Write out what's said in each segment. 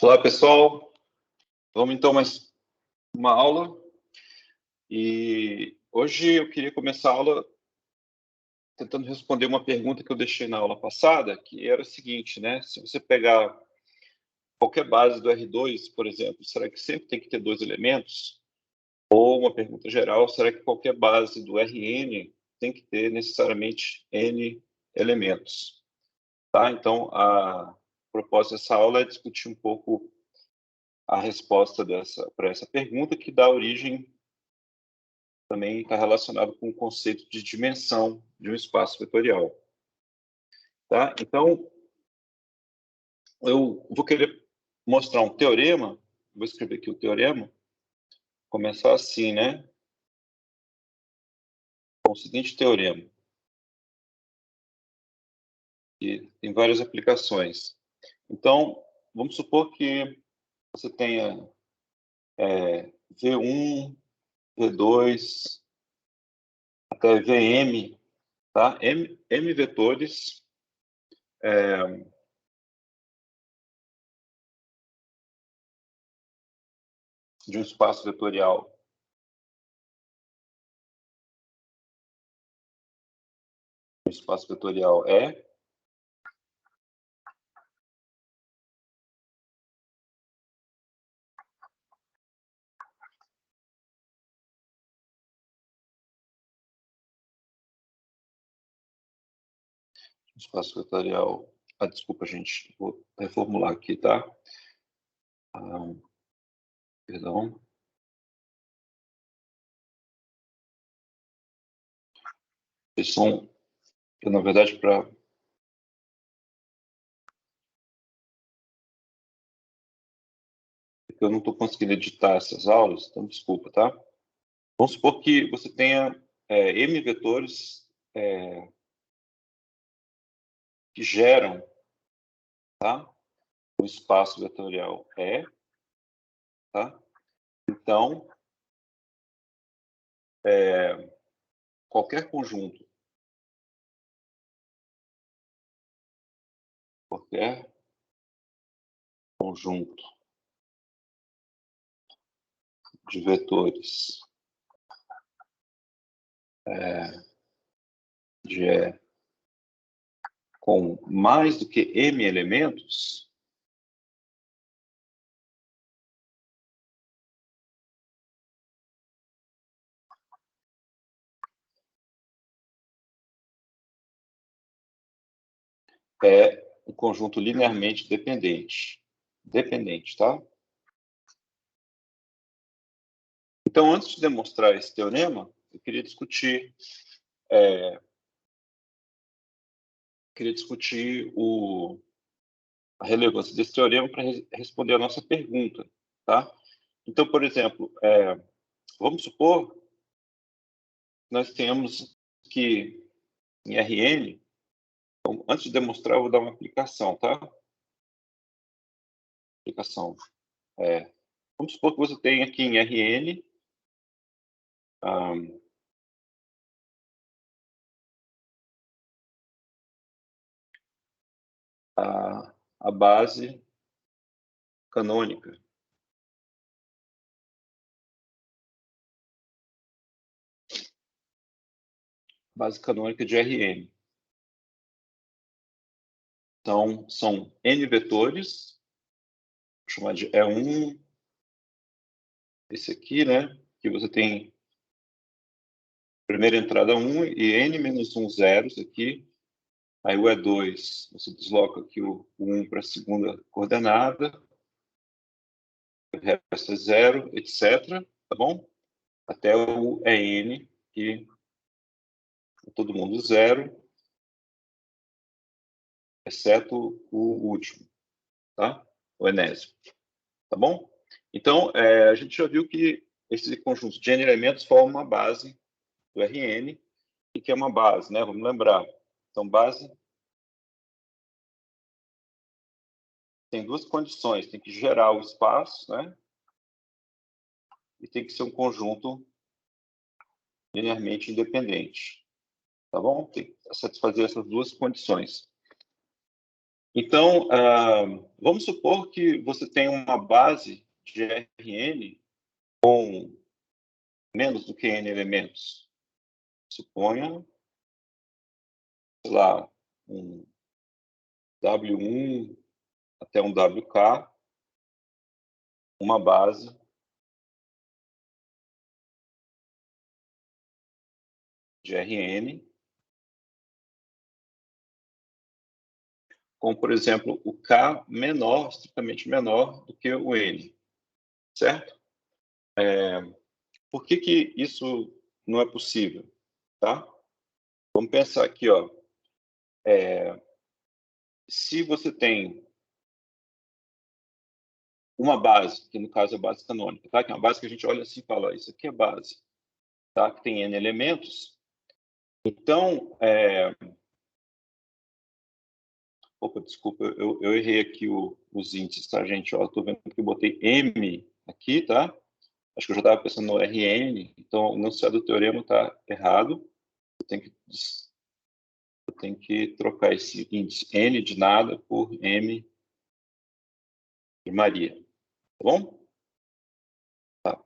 Olá, pessoal. Vamos então mais uma aula. E hoje eu queria começar a aula tentando responder uma pergunta que eu deixei na aula passada, que era o seguinte, né? Se você pegar qualquer base do R2, por exemplo, será que sempre tem que ter 2 elementos? Ou uma pergunta geral, será que qualquer base do Rn tem que ter necessariamente n elementos? Tá? Então, a propósito dessa aula é discutir um pouco a resposta para essa pergunta, que dá origem também está relacionado com o conceito de dimensão de um espaço vetorial. Tá? Então, eu vou querer mostrar um teorema, vou escrever aqui o teorema, começar assim, né? Com o seguinte teorema, que tem várias aplicações. Então, vamos supor que você tenha V1, V2, até Vm, tá? M vetores de um espaço vetorial E, espaço vetorial. Desculpa, gente, vou reformular aqui, tá? Perdão. Eles são, na verdade, eu não estou conseguindo editar essas aulas, então desculpa, tá? Vamos supor que você tenha M vetores que geram, tá? O espaço vetorial E, tá? Então, qualquer conjunto de vetores de E com mais do que M elementos, é um conjunto linearmente dependente. Dependente, tá? Então, antes de demonstrar esse teorema, eu queria discutir a relevância desse teorema para responder a nossa pergunta, tá? Então, por exemplo, vamos supor que nós temos que em Rn, então, antes de demonstrar, eu vou dar uma aplicação, tá? Aplicação. Vamos supor que você tem aqui em Rn a base canônica. Base canônica de Rn. Então, são N vetores, vou chamar de E1, esse aqui, né? Que você tem primeira entrada 1 e N menos 1 zeros aqui. Aí o E2, você desloca aqui o 1 para a segunda coordenada. O resto é 0, etc. Tá bom? Até o EN, que é todo mundo 0, exceto o último, tá? O enésimo. Tá bom? Então, a gente já viu que esse conjunto de N elementos forma uma base do Rn, e que é uma base, né? Vamos lembrar. Então, base tem duas condições. Tem que gerar o espaço, né? E tem que ser um conjunto linearmente independente. Tá bom? Tem que satisfazer essas duas condições. Então, vamos supor que você tem uma base de Rn com menos do que n elementos. Suponha, sei lá, um W1 até um WK, uma base de Rn, com, por exemplo, o K menor, estritamente menor do que o N, certo? Por que isso não é possível? Tá? Vamos pensar aqui, ó. Se você tem uma base, que no caso é a base canônica, tá? Que é uma base que a gente olha assim e fala, isso aqui é base, tá? Que tem N elementos. Então, opa, desculpa, eu errei aqui os índices, tá, gente? Ó, tô vendo que eu botei M aqui, tá? Acho que eu já estava pensando no Rn, então o enunciado do teorema está errado. Eu tenho que trocar esse índice N de nada por M de Maria, tá bom? Tá.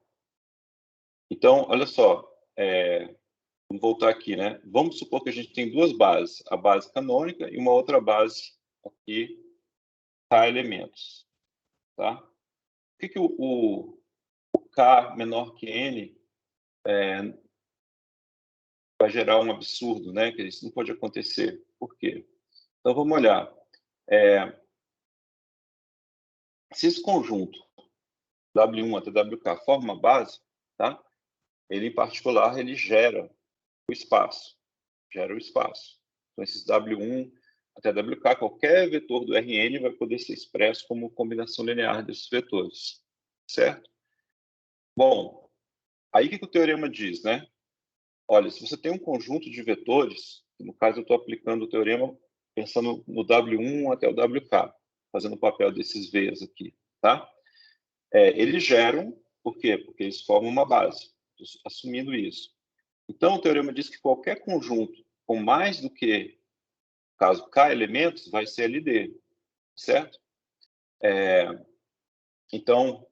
Então, olha só, vamos voltar aqui, né? Vamos supor que a gente tem duas bases, a base canônica e uma outra base aqui, K elementos, tá? Por que o K menor que N vai gerar um absurdo, né? Que isso não pode acontecer. Por quê? Então, vamos olhar. Se esse conjunto W1 até WK forma uma base, tá? Ele, em particular, ele gera o espaço. Gera o espaço. Então, esses W1 até WK, qualquer vetor do Rn vai poder ser expresso como combinação linear desses vetores. Certo? Bom, aí o que o teorema diz, né? Olha, se você tem um conjunto de vetores, no caso eu estou aplicando o teorema pensando no W1 até o WK, fazendo o papel desses V's aqui, tá? Eles geram, por quê? Porque eles formam uma base, assumindo isso. Então, o teorema diz que qualquer conjunto com mais do que, no caso, K elementos, vai ser LD, certo? Então,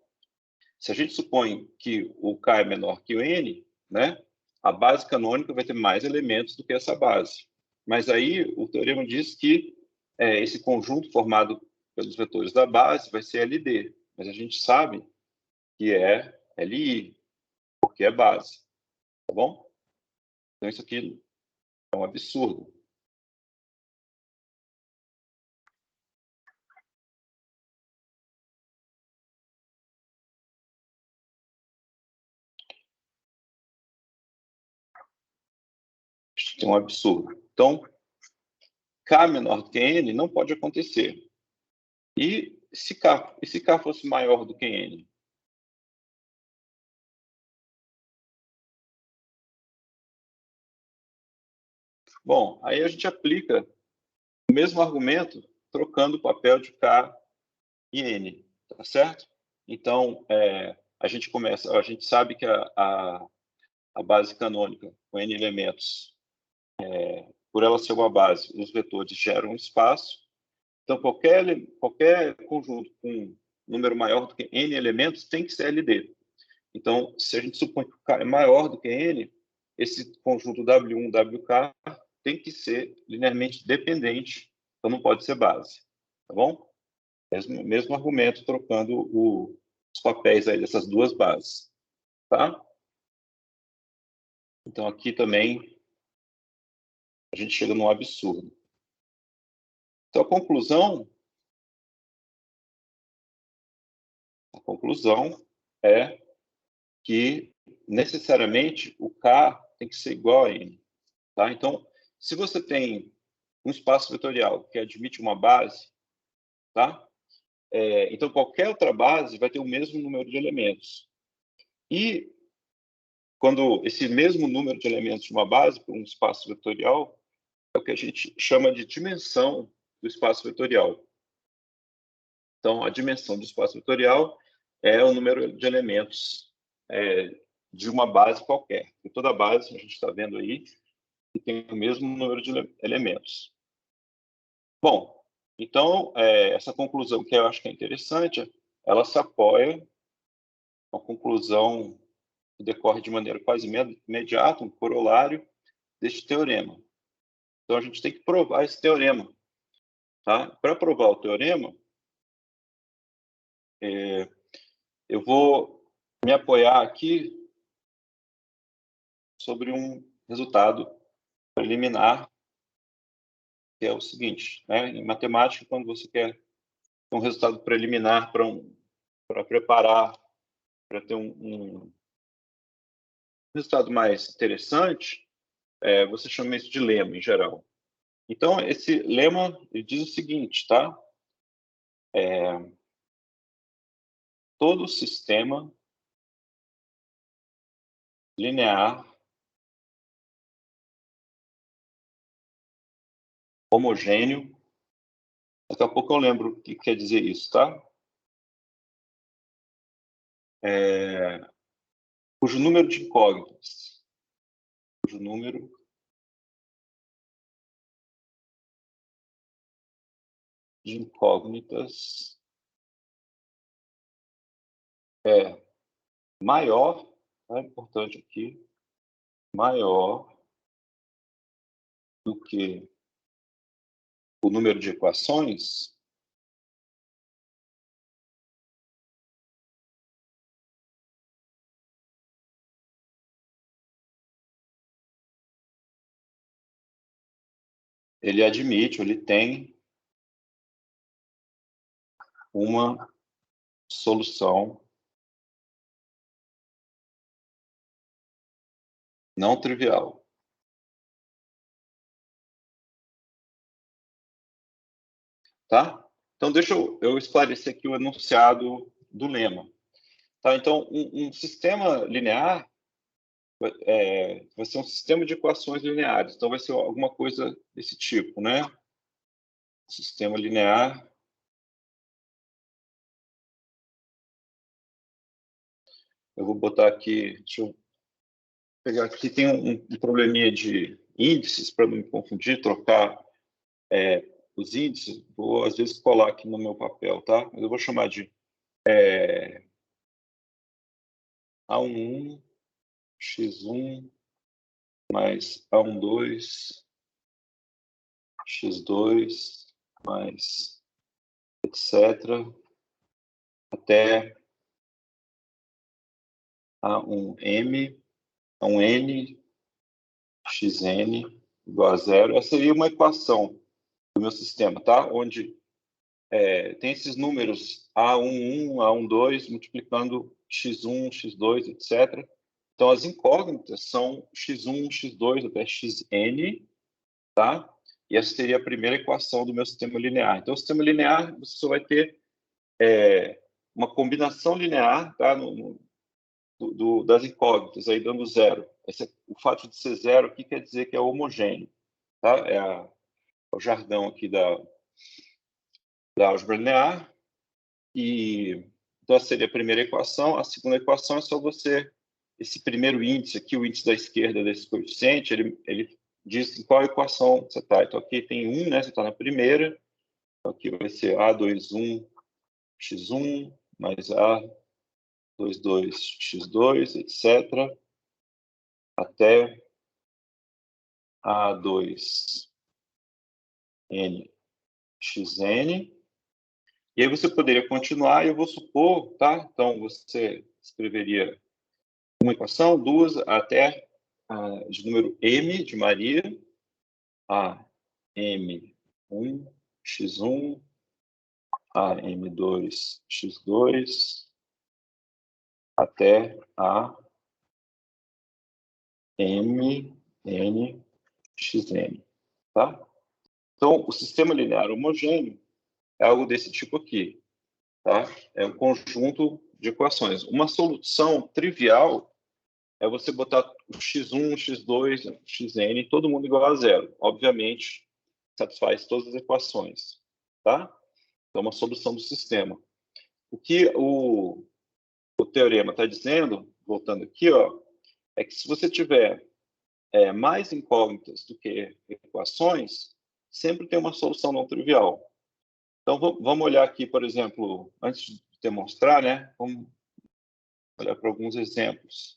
se a gente supõe que o K é menor que o N, né, a base canônica vai ter mais elementos do que essa base. Mas aí o teorema diz que esse conjunto formado pelos vetores da base vai ser LD, mas a gente sabe que é LI, porque é base, tá bom? Então isso aqui é um absurdo. Isso é um absurdo. Então, K menor do que N não pode acontecer. E se K fosse maior do que N? Bom, aí a gente aplica o mesmo argumento trocando o papel de K e N, tá certo? Então, a gente sabe que a base canônica com N elementos, por ela ser uma base, os vetores geram um espaço. Então, qualquer conjunto com um número maior do que N elementos tem que ser LD. Então, se a gente supõe que o K é maior do que N, esse conjunto W1, WK tem que ser linearmente dependente, então não pode ser base, tá bom? Mesmo argumento, trocando os papéis aí dessas duas bases, tá? Então, aqui também a gente chega num absurdo. Então, a conclusão é que necessariamente o K tem que ser igual a N, tá? Então, se você tem um espaço vetorial que admite uma base, tá? Então, qualquer outra base vai ter o mesmo número de elementos. E quando esse mesmo número de elementos de uma base para um espaço vetorial é o que a gente chama de dimensão do espaço vetorial. Então, a dimensão do espaço vetorial é o número de elementos de uma base qualquer. E toda base, a gente está vendo aí, que tem o mesmo número de elementos. Bom, Então, essa conclusão que eu acho que é interessante, ela se apoia uma conclusão que decorre de maneira quase imediata, um corolário deste teorema. Então, a gente tem que provar esse teorema. Tá? Para provar o teorema, eu vou me apoiar aqui sobre um resultado preliminar, que é o seguinte, né? Em matemática, quando você quer um resultado preliminar para preparar, para ter um resultado mais interessante, você chama isso de lema, em geral. Então, esse lema ele diz o seguinte, tá? Todo sistema linear homogêneo, daqui a pouco eu lembro o que quer dizer isso, tá? Cujo número de incógnitas, cujo número de incógnitas é maior, é importante aqui, maior do que o número de equações, ele admite, ele tem uma solução não trivial. Tá? Então, deixa eu esclarecer aqui o enunciado do lema. Tá? Então, um sistema linear vai ser um sistema de equações lineares. Então, vai ser alguma coisa desse tipo, né? Sistema linear. Eu vou botar aqui, deixa eu pegar aqui, tem um probleminha de índices, para não me confundir, trocar os índices. Vou, às vezes, colar aqui no meu papel, tá? Mas eu vou chamar de A11, X1, mais A12, X2, mais etc., até A1M, A1N, Xn igual a zero. Essa seria uma equação do meu sistema, tá? Onde tem esses números A11, A12, multiplicando X1, X2, etc. Então, as incógnitas são X1, X2 até Xn, tá? E essa seria a primeira equação do meu sistema linear. Então, o sistema linear, você só vai ter uma combinação linear, tá? Das incógnitas, aí dando zero. O fato de ser zero aqui quer dizer que é homogêneo, tá? O jargão aqui da álgebra linear. Então, essa seria a primeira equação. A segunda equação é só você... Esse primeiro índice aqui, o índice da esquerda desse coeficiente, ele diz em qual equação você está. Então, aqui tem 1, né? Você está na primeira. Então, aqui vai ser A21 x1 mais A22 x2, etc. Até A2 n xn. E aí você poderia continuar, e eu vou supor, tá? Então, você escreveria uma equação, duas, até de número m de Maria, a m1 x1, a m2 x2, até a m n xn, tá? Então, o sistema linear homogêneo é algo desse tipo aqui, tá? É um conjunto de equações. Uma solução trivial é você botar o x1, x2, xn, todo mundo igual a zero. Obviamente, satisfaz todas as equações, tá? Então, uma solução do sistema. O que o teorema está dizendo, voltando aqui, ó, é que se você tiver mais incógnitas do que equações, sempre tem uma solução não trivial. Então, vamos olhar aqui, por exemplo, antes de demonstrar, né? Vamos olhar para alguns exemplos.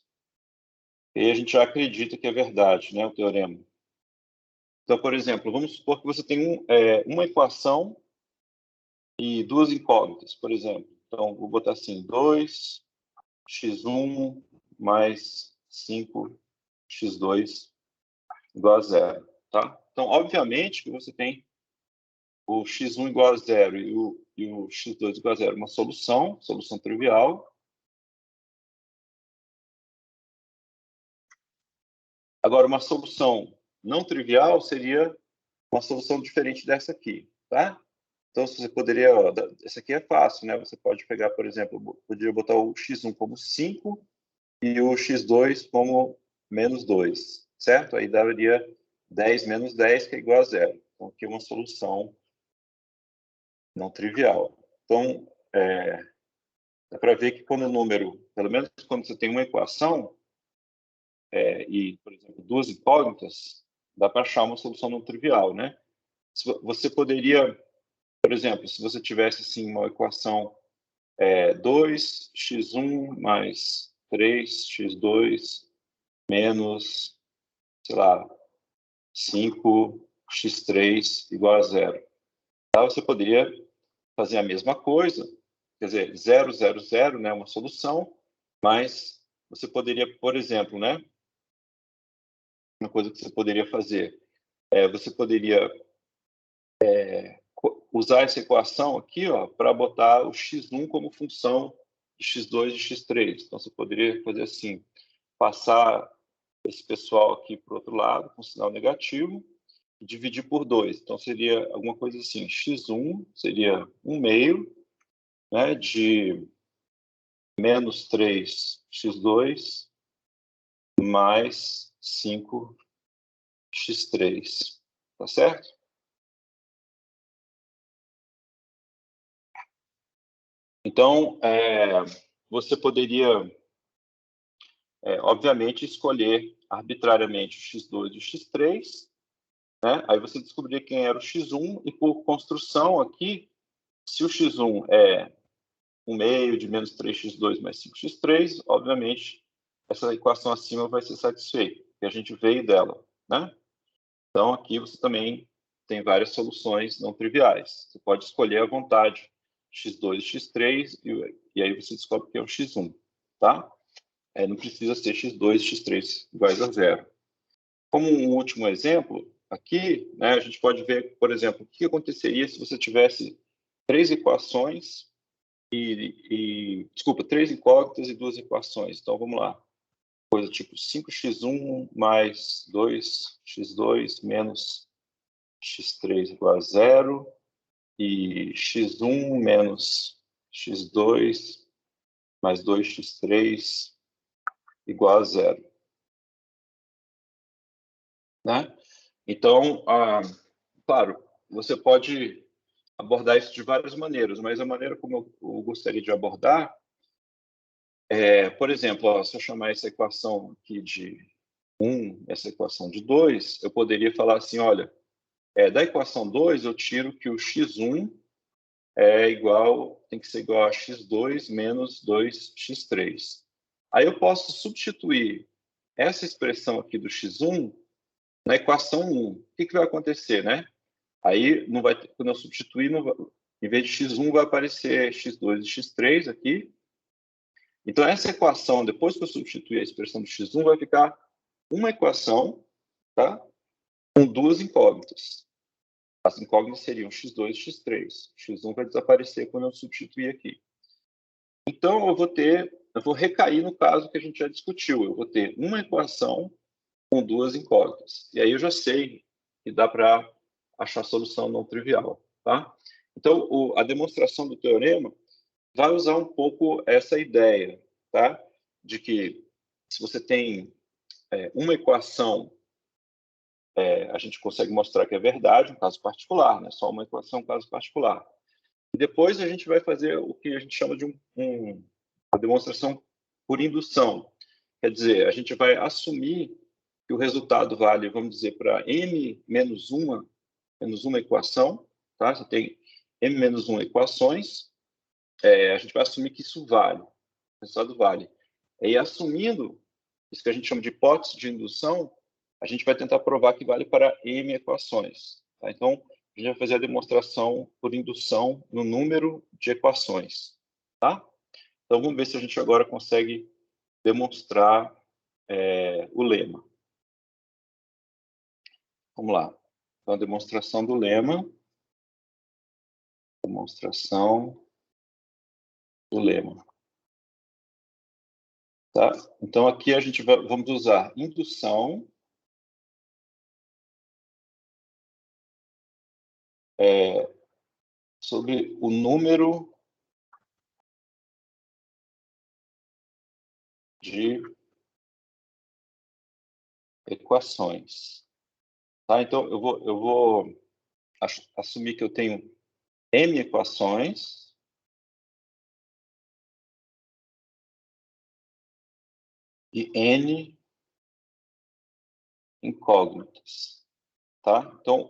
E aí a gente já acredita que é verdade, né? O teorema. Então, por exemplo, vamos supor que você tem uma equação e duas incógnitas, por exemplo. Então, vou botar assim, 2x1 mais 5x2 igual a 0, tá? Então, obviamente que você tem o x1 igual a 0 e o x2 igual a 0, uma solução trivial. Agora, uma solução não trivial seria uma solução diferente dessa aqui, tá? Então, você poderia... essa aqui é fácil, né? Você pode pegar, por exemplo, poderia botar o x1 como 5 e o x2 como menos 2, certo? Aí daria 10 menos 10, que é igual a 0. Então, aqui é uma solução não trivial. Então, dá para ver que quando o número, pelo menos quando você tem uma equação e, por exemplo, duas incógnitas, dá para achar uma solução não trivial, né? Você poderia, por exemplo, se você tivesse assim, uma equação 2x1 mais 3x2 menos, sei lá, 5x3 igual a 0. Tá? Você poderia fazer a mesma coisa, quer dizer, 0, 0, 0, né, uma solução, mas você poderia, por exemplo, né, uma coisa que você poderia fazer, você poderia usar essa equação aqui, ó, para botar o x1 como função de x2 e x3. Então, você poderia fazer assim, passar esse pessoal aqui para o outro lado, com sinal negativo, e dividir por 2. Então, seria alguma coisa assim, x1 seria 1 meio, né, de menos 3x2 mais 5x3. Tá certo? Então, você poderia, obviamente, escolher arbitrariamente o x2 e o x3, né? Aí você descobriria quem era o x1 e, por construção aqui, se o x1 é 1 meio de menos 3x2 mais 5x3, obviamente, essa equação acima vai ser satisfeita, porque a gente veio dela, né? Então, aqui você também tem várias soluções não triviais. Você pode escolher à vontade x2 e x3, e aí você descobre que é o x1, tá? Não precisa ser x2 e x3 iguais a 0. Como um último exemplo, aqui, né, a gente pode ver, por exemplo, o que aconteceria se você tivesse três equações desculpa, três incógnitas e duas equações. Então, vamos lá. Coisa tipo 5x1 mais 2x2 menos x3 igual a 0 e x1 menos x2 mais 2x3 igual a 0. Né? Então, claro, você pode abordar isso de várias maneiras, mas a maneira como eu gostaria de abordar por exemplo, ó, se eu chamar essa equação aqui de 1, essa equação de 2, eu poderia falar assim, olha, da equação 2 eu tiro que o x1 tem que ser igual a x2 menos 2x3. Aí eu posso substituir essa expressão aqui do x1 na equação 1. O que vai acontecer, né? Aí, não vai, quando eu substituir, em vez de x1, vai aparecer x2 e x3 aqui. Então, essa equação, depois que eu substituir a expressão do x1, vai ficar uma equação, tá? Com duas incógnitas. As incógnitas seriam x2 e x3. x1 vai desaparecer quando eu substituir aqui. Então, eu vou recair no caso que a gente já discutiu. Eu vou ter uma equação com duas incógnitas. E aí eu já sei que dá para achar a solução não trivial, tá? Então, a demonstração do teorema vai usar um pouco essa ideia, tá? De que se você tem uma equação, a gente consegue mostrar que é verdade, um caso particular, né? Só uma equação, um caso particular. E depois a gente vai fazer o que a gente chama de uma demonstração por indução. Quer dizer, a gente vai assumir que o resultado vale, vamos dizer, para n menos uma equação, tá? Você tem m-1 equações, a gente vai assumir que isso vale, o resultado vale. E assumindo isso que a gente chama de hipótese de indução, a gente vai tentar provar que vale para m equações. Tá? Então, a gente vai fazer a demonstração por indução no número de equações. Tá? Então, vamos ver se a gente agora consegue demonstrar o lema. Vamos lá. Então, a demonstração do lema. Demonstração do lema. Tá? Então, aqui a gente vamos usar indução sobre o número de equações. Tá? Então, eu vou assumir que eu tenho m equações e n incógnitas. Tá? Então,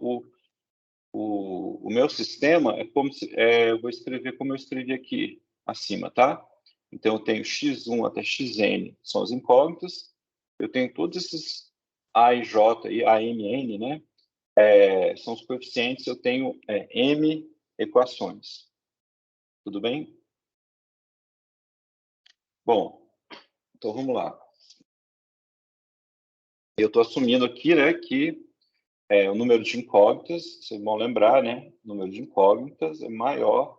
o meu sistema é como se... eu vou escrever como eu escrevi aqui acima, tá? Então, eu tenho x1 até xn, são as incógnitas. Eu tenho todos esses a e j e a m, n, né? São os coeficientes, eu tenho m equações. Tudo bem? Bom, então vamos lá. Eu estou assumindo aqui, né, que o número de incógnitas, vocês vão lembrar, né? O número de incógnitas é maior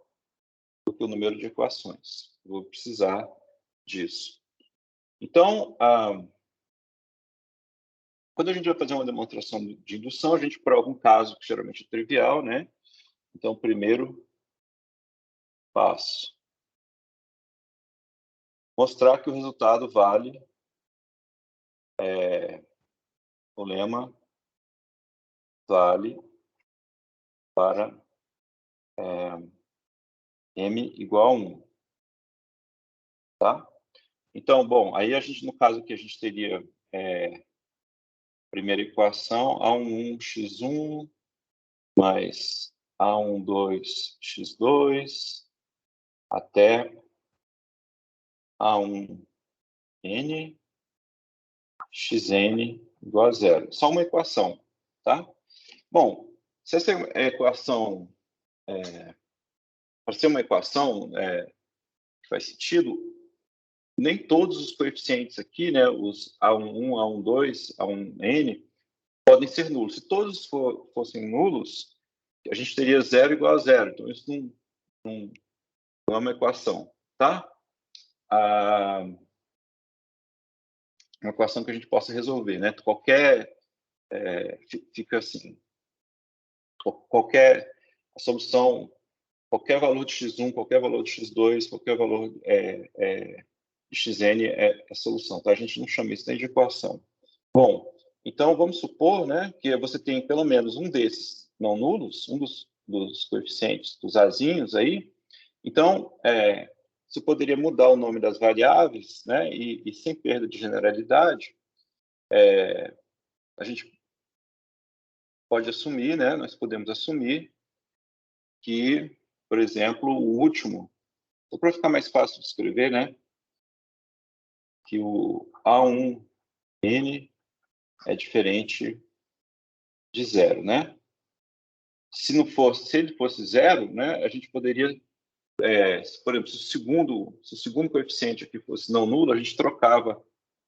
do que o número de equações. Eu vou precisar disso. Então, quando a gente vai fazer uma demonstração de indução, a gente prova um caso que geralmente é trivial, né? Então, o primeiro passo. Mostrar que o resultado vale o lema vale para m igual a 1. Tá? Então, bom, aí a gente, no caso aqui, a gente teria primeira equação, A11x1 mais A12x2 até A1n xn igual a 0. Só uma equação, tá? Bom, se essa equação, para ser uma equação que faz sentido, nem todos os coeficientes aqui, né, os A11, A12, A1n, podem ser nulos. Se todos fossem nulos, a gente teria 0 igual a 0. Então, isso não é uma equação, tá? Uma equação que a gente possa resolver, né? Fica assim, qualquer solução, qualquer valor de x1, qualquer valor de x2, qualquer valor de xn é a solução, tá? A gente não chama isso nem de equação. Bom, então vamos supor, né, que você tem pelo menos um desses não nulos, um dos coeficientes dos azinhos aí. Então, você poderia mudar o nome das variáveis, né, e sem perda de generalidade, a gente pode assumir, né, nós podemos assumir que, por exemplo, o último, para ficar mais fácil de escrever, né, que o A1n é diferente de 0, né? Se ele fosse 0, né, a gente poderia, por exemplo, se o segundo coeficiente aqui fosse não nulo, a gente trocava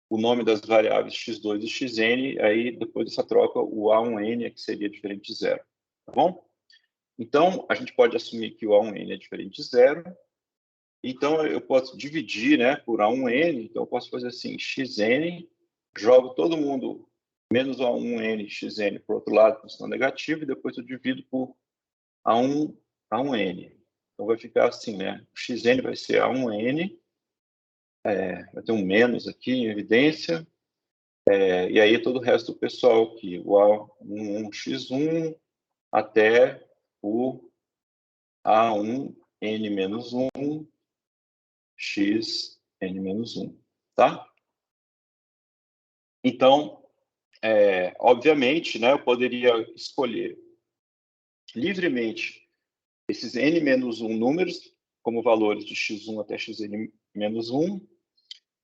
o nome das variáveis x2 e xn, aí depois dessa troca o A1n é que seria diferente de 0, tá bom? Então, a gente pode assumir que o A1n é diferente de 0. Então, eu posso dividir, né, por A1n. Então, eu posso fazer assim, xn, jogo todo mundo menos A1n, xn para o outro lado, com sinal negativo, e depois eu divido por A1n. Então, vai ficar assim, né? O xn vai ser A1n, vai ter um menos aqui em evidência, e aí todo o resto do pessoal aqui, o A11x1 até o A1n-1 x n-1, tá? Então, obviamente, né, eu poderia escolher livremente esses n-1 números como valores de x1 até xn-1,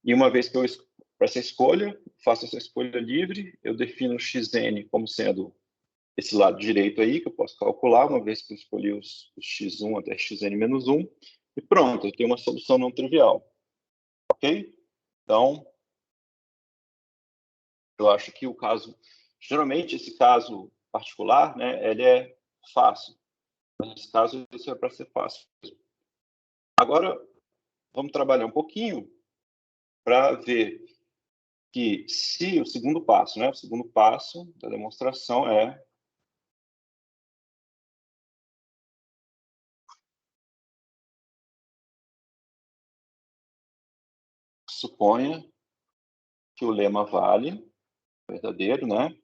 e uma vez que eu para essa escolha, faço essa escolha livre, eu defino o xn como sendo esse lado direito aí, que eu posso calcular, uma vez que eu escolhi os x1 até xn-1, e pronto, eu tenho uma solução não trivial. Ok? Então, eu acho que o caso, geralmente esse caso particular, né, ele é fácil. Nesse caso, isso é para ser fácil. Agora, vamos trabalhar um pouquinho para ver que se o segundo passo, né, o segundo passo da demonstração é suponha que o lema vale, verdadeiro, né?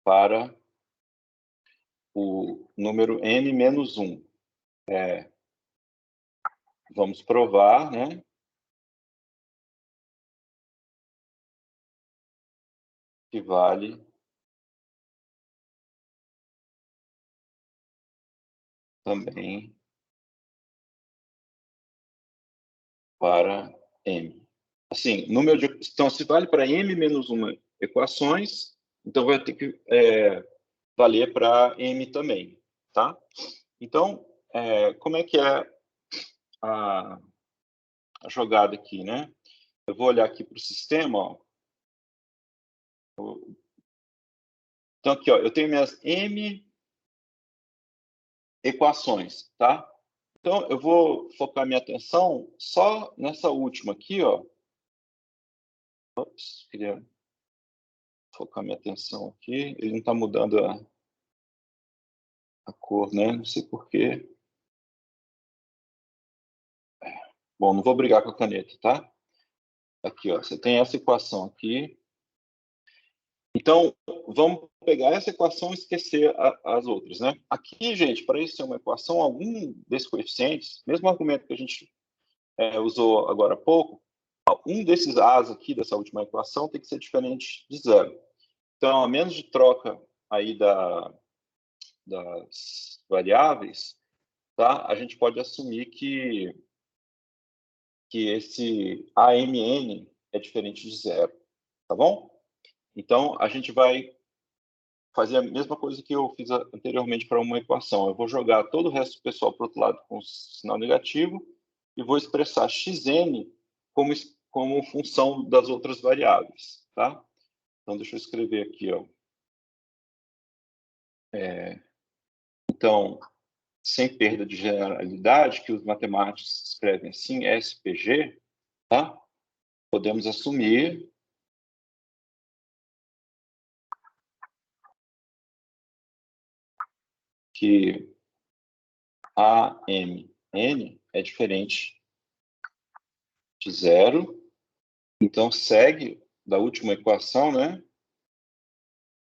Para o número n-1. Vamos provar, né? Que vale também para m. Assim, número de, então, se vale para m-1 equações, então vai ter que valer para m também, tá? Então, como é que é a jogada aqui, né? Eu vou olhar aqui para o sistema, ó. Então, aqui, ó, eu tenho minhas m equações, tá? Então, eu vou focar minha atenção só nessa última aqui, ó. Ops, queria focar minha atenção aqui. Ele não está mudando a cor, né? Não sei por quê. Bom, não vou brigar com a caneta, tá? Aqui, ó, você tem essa equação aqui. Então, vamos pegar essa equação e esquecer as outras, né? Aqui, gente, para isso ser uma equação, algum desses coeficientes, mesmo argumento que a gente usou agora há pouco, um desses a's aqui, dessa última equação, tem que ser diferente de zero. Então, a menos de troca aí das variáveis, tá? A gente pode assumir que esse AMN é diferente de zero, tá bom? Então, a gente vai fazer a mesma coisa que eu fiz anteriormente para uma equação. Eu vou jogar todo o resto do pessoal para o outro lado com sinal negativo e vou expressar xn como função das outras variáveis, tá? Então, deixa eu escrever aqui, ó. Então, sem perda de generalidade, que os matemáticos escrevem assim, SPG, tá? Podemos assumir que AMN é diferente de zero. Então, segue da última equação, né?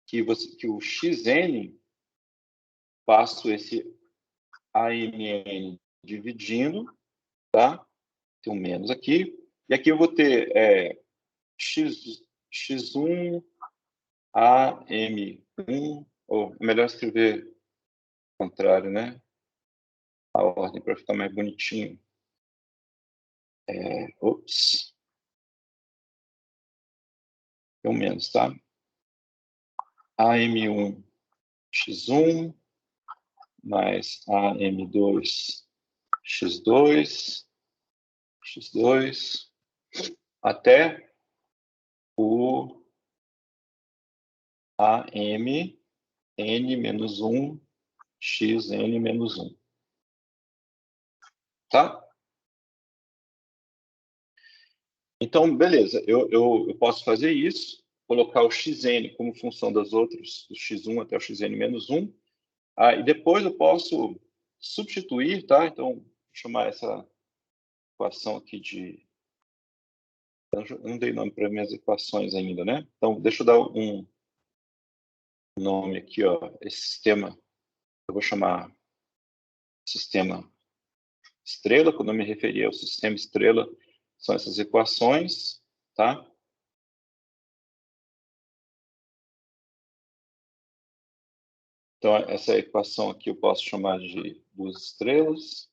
Que o xn, passo esse AMN dividindo, tá? Tem um menos aqui. E aqui eu vou ter x1 AM1, ou melhor escrever ao contrário, né? A ordem para ficar mais bonitinho. Ops. Tem um menos, tá? AM1 x1 mais AM2 x2 até o AM n-1 xn-1. Tá? Então, beleza, eu posso fazer isso, colocar o xn como função das outras, do x1 até o xn-1, e depois eu posso substituir, tá? Então, vou chamar essa equação aqui de... Eu não dei nome para minhas equações ainda, né? Então, deixa eu dar um nome aqui, ó. Esse sistema, eu vou chamar sistema estrela, quando eu me referir ao sistema estrela, são essas equações, tá? Então, essa equação aqui eu posso chamar de 2 estrelas.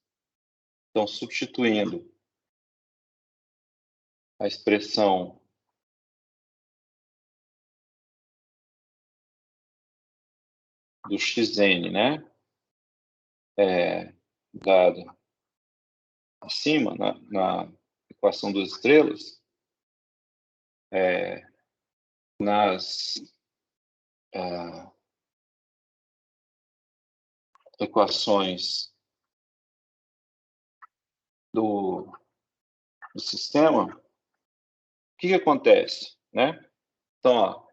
Então, substituindo a expressão do xn, né? Dada acima, na equação 2 estrelas, nas equações do sistema, o que acontece, né? Então, ó,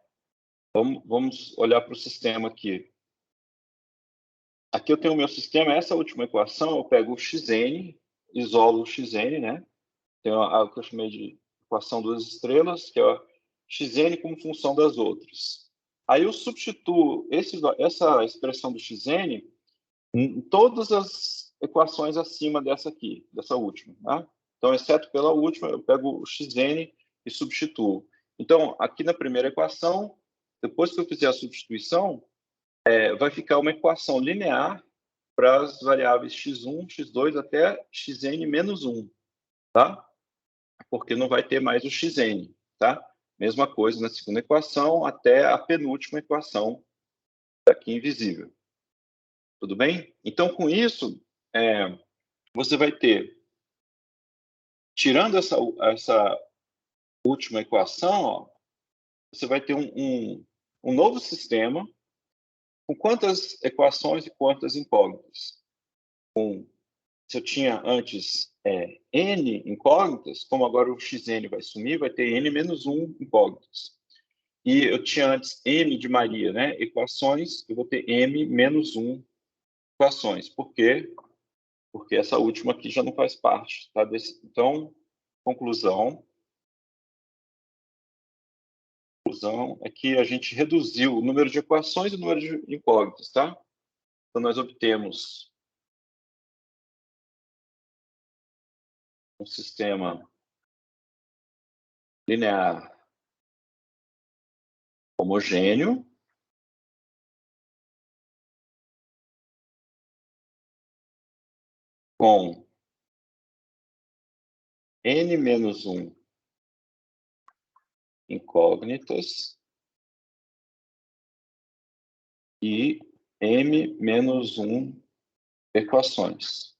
vamos olhar para o sistema aqui. Aqui eu tenho o meu sistema, essa última equação, eu pego o xn, isolo o xn, né? Tem o que eu chamei de equação 2 estrelas, que é o xn como função das outras. Aí eu substituo essa expressão do xn em todas as equações acima dessa aqui, dessa última. Tá? Então, exceto pela última, eu pego o xn e substituo. Então, aqui na primeira equação, depois que eu fizer a substituição, vai ficar uma equação linear para as variáveis x1, x2 até xn menos 1. Tá? Porque não vai ter mais o xn. Tá? Mesma coisa na segunda equação até a penúltima equação aqui invisível. Tudo bem? Então, com isso, você vai ter, tirando essa última equação, ó, você vai ter um novo sistema com quantas equações e quantas incógnitas? Se eu tinha antes n incógnitas, como agora o xn vai sumir, vai ter n menos 1 incógnitas. E eu tinha antes m de Maria, né? Equações, eu vou ter m menos 1 equações. Por quê? Porque essa última aqui já não faz parte. Tá? Então, conclusão é que a gente reduziu o número de equações e o número de incógnitas. Tá? Então, nós obtemos um sistema linear homogêneo, com n menos 1 incógnitas e m menos 1 equações.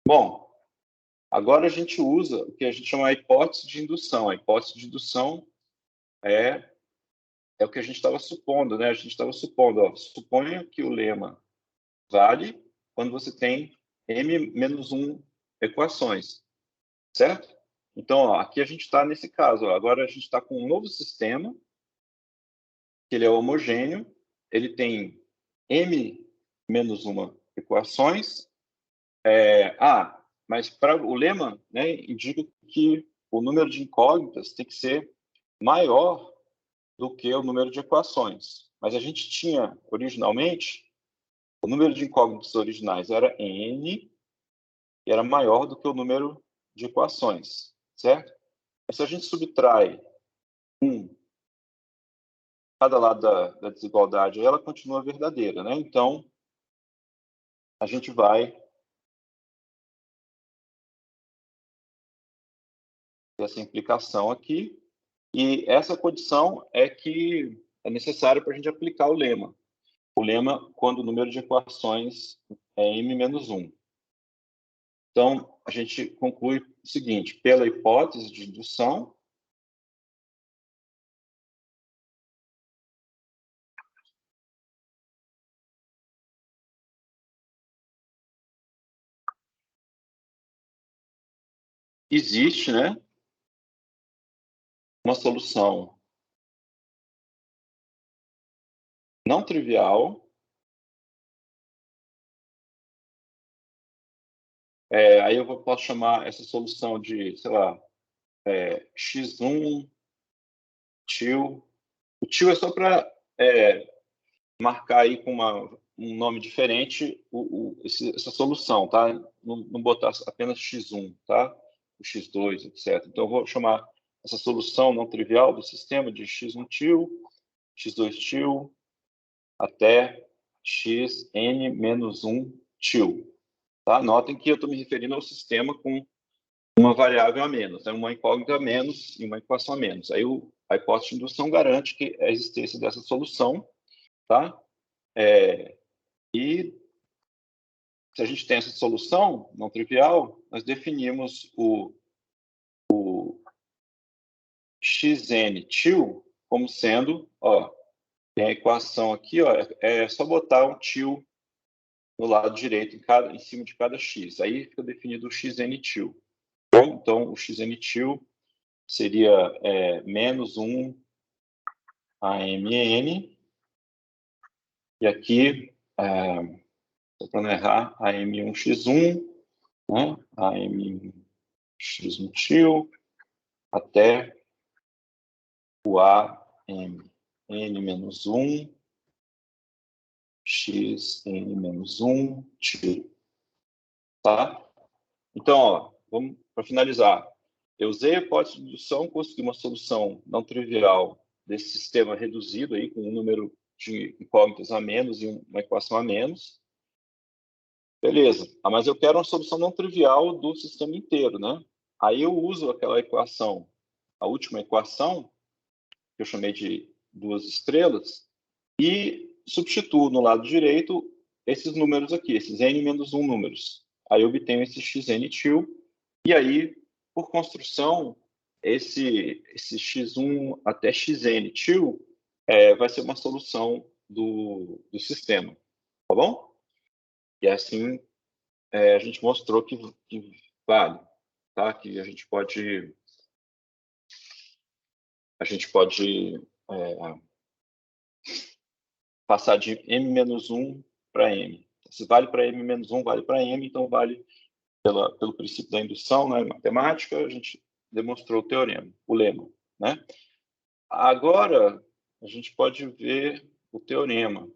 Bom, agora a gente usa o que a gente chama de hipótese de indução. A hipótese de indução é o que a gente estava supondo, né? A gente estava supondo, ó, suponha que o lema vale quando você tem m menos 1 equações, certo? Então, ó, aqui a gente está nesse caso. Ó, agora a gente está com um novo sistema, que ele é homogêneo, ele tem m menos 1 equações. Mas para o lema, né, indica que o número de incógnitas tem que ser maior do que o número de equações. Mas a gente tinha, originalmente, o número de incógnitas originais era n, e era maior do que o número de equações, certo? Mas se a gente subtrai cada lado da desigualdade, ela continua verdadeira, né? Então, a gente vai ter essa implicação aqui, e essa condição é que é necessária para a gente aplicar o lema. O lema quando o número de equações é m menos 1. Então, a gente conclui o seguinte: pela hipótese de indução, existe, né, uma solução não trivial, aí eu posso chamar essa solução de, sei lá, x1 til. O til é só para marcar aí com um nome diferente essa solução, tá? Não botar apenas x1, tá? O x2, etc. Então, eu vou chamar essa solução não trivial do sistema de x1 til, x2 til, até xn menos 1 til. Tá? Notem que eu estou me referindo ao sistema com uma variável a menos, né? Uma incógnita a menos e uma equação a menos. Aí a hipótese de indução garante que a existência dessa solução, tá? E se a gente tem essa solução não trivial, nós definimos o xn til como sendo, ó, tem a equação aqui, ó, é só botar um til no lado direito em cima de cada x. Aí fica definido o xn til. Bom, então, o xn til seria menos 1 AMN, e aqui, só para não errar, AM1x1, né? AM1x1 til, até o AM n-1, xn-1 til. Tá? Então, ó, vamos para finalizar. Eu usei a hipótese de indução, consegui uma solução não trivial desse sistema reduzido aí, com um número de incógnitas a menos e uma equação a menos. Beleza. Mas eu quero uma solução não trivial do sistema inteiro, né? Aí eu uso aquela equação, a última equação, que eu chamei de duas estrelas, e substituo no lado direito esses números aqui, esses n-1 números. Aí eu obtenho esse xn til, e aí, por construção, esse x1 até xn til vai ser uma solução do sistema, tá bom? E assim a gente mostrou que vale, tá? Que a gente pode passar de m-1 para m. Se vale para m-1, vale para m, então vale pelo princípio da indução, né, matemática, a gente demonstrou o teorema, o lema, né? Agora, a gente pode ver o teorema.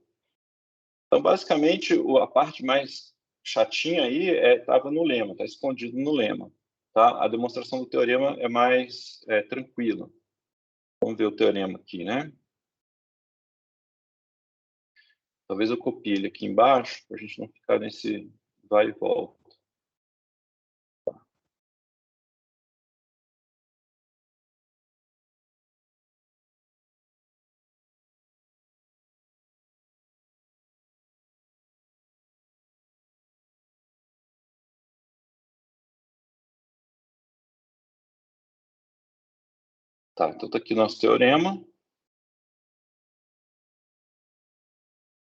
Então, basicamente, a parte mais chatinha aí estava no lema, está escondido no lema. Tá? A demonstração do teorema é mais tranquila. Vamos ver o teorema aqui, né? Talvez eu copie ele aqui embaixo, para a gente não ficar nesse vai e volta. Tá, então está aqui nosso teorema.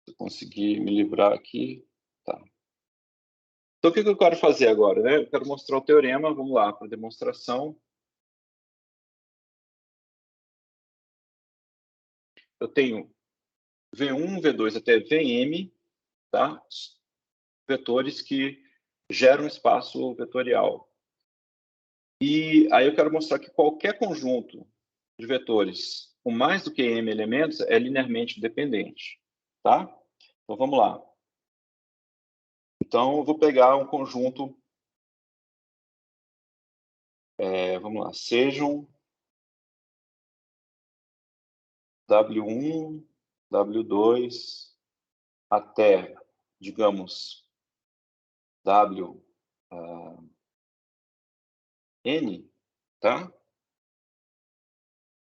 Se eu conseguir me livrar aqui, tá. Então, o que eu quero fazer agora, né? Eu quero mostrar o teorema, vamos lá, para demonstração. Eu tenho V1, V2 até Vm, tá? Vetores que geram espaço vetorial. E aí eu quero mostrar que qualquer conjunto de vetores com mais do que m elementos é linearmente dependente, tá? Então, vamos lá. Então, eu vou pegar um conjunto, vamos lá, sejam W1, W2, até, digamos, N, tá?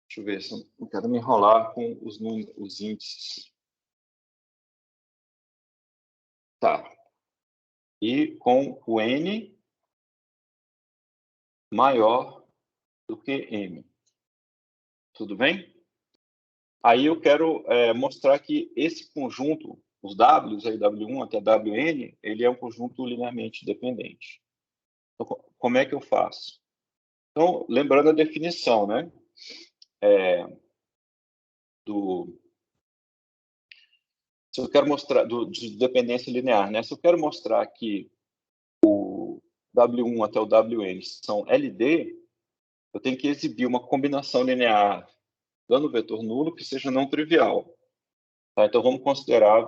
Deixa eu ver se eu não quero me enrolar com os índices. Tá. E com o N maior do que M. Tudo bem? Aí eu quero mostrar que esse conjunto, os Ws, aí W1 até Wn, ele é um conjunto linearmente dependente. Então, como é que eu faço? Então, lembrando a definição, né? Se eu quero mostrar de dependência linear, né? Se eu quero mostrar que o W1 até o Wn são LD, eu tenho que exibir uma combinação linear dando vetor nulo que seja não trivial. Tá? Então, vou considerar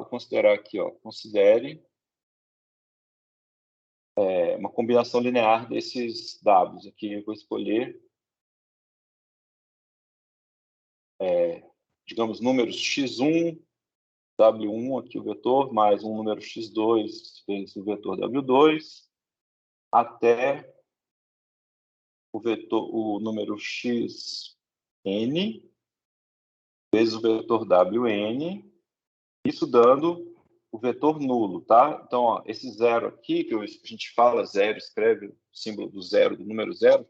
aqui, ó, considere uma combinação linear desses Ws. Aqui eu vou escolher, digamos, números x1 W1 aqui o vetor, mais um número x2 vezes o vetor W2, até o número xn vezes o vetor Wn, isso dando o vetor nulo, tá? Então, ó, esse zero aqui, que a gente fala zero, escreve o símbolo do zero, do número zero,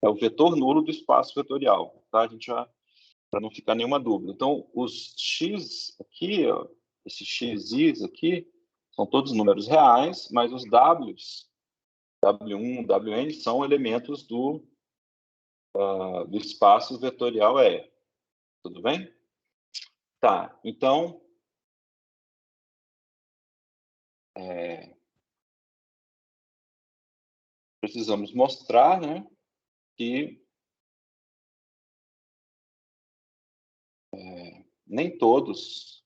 é o vetor nulo do espaço vetorial, tá? A gente já, para não ficar nenhuma dúvida. Então, os x aqui, ó, esses x's aqui, são todos números reais, mas os w's, W1, Wn, são elementos do espaço vetorial E. Tudo bem? Tá, então, precisamos mostrar, né, que nem todos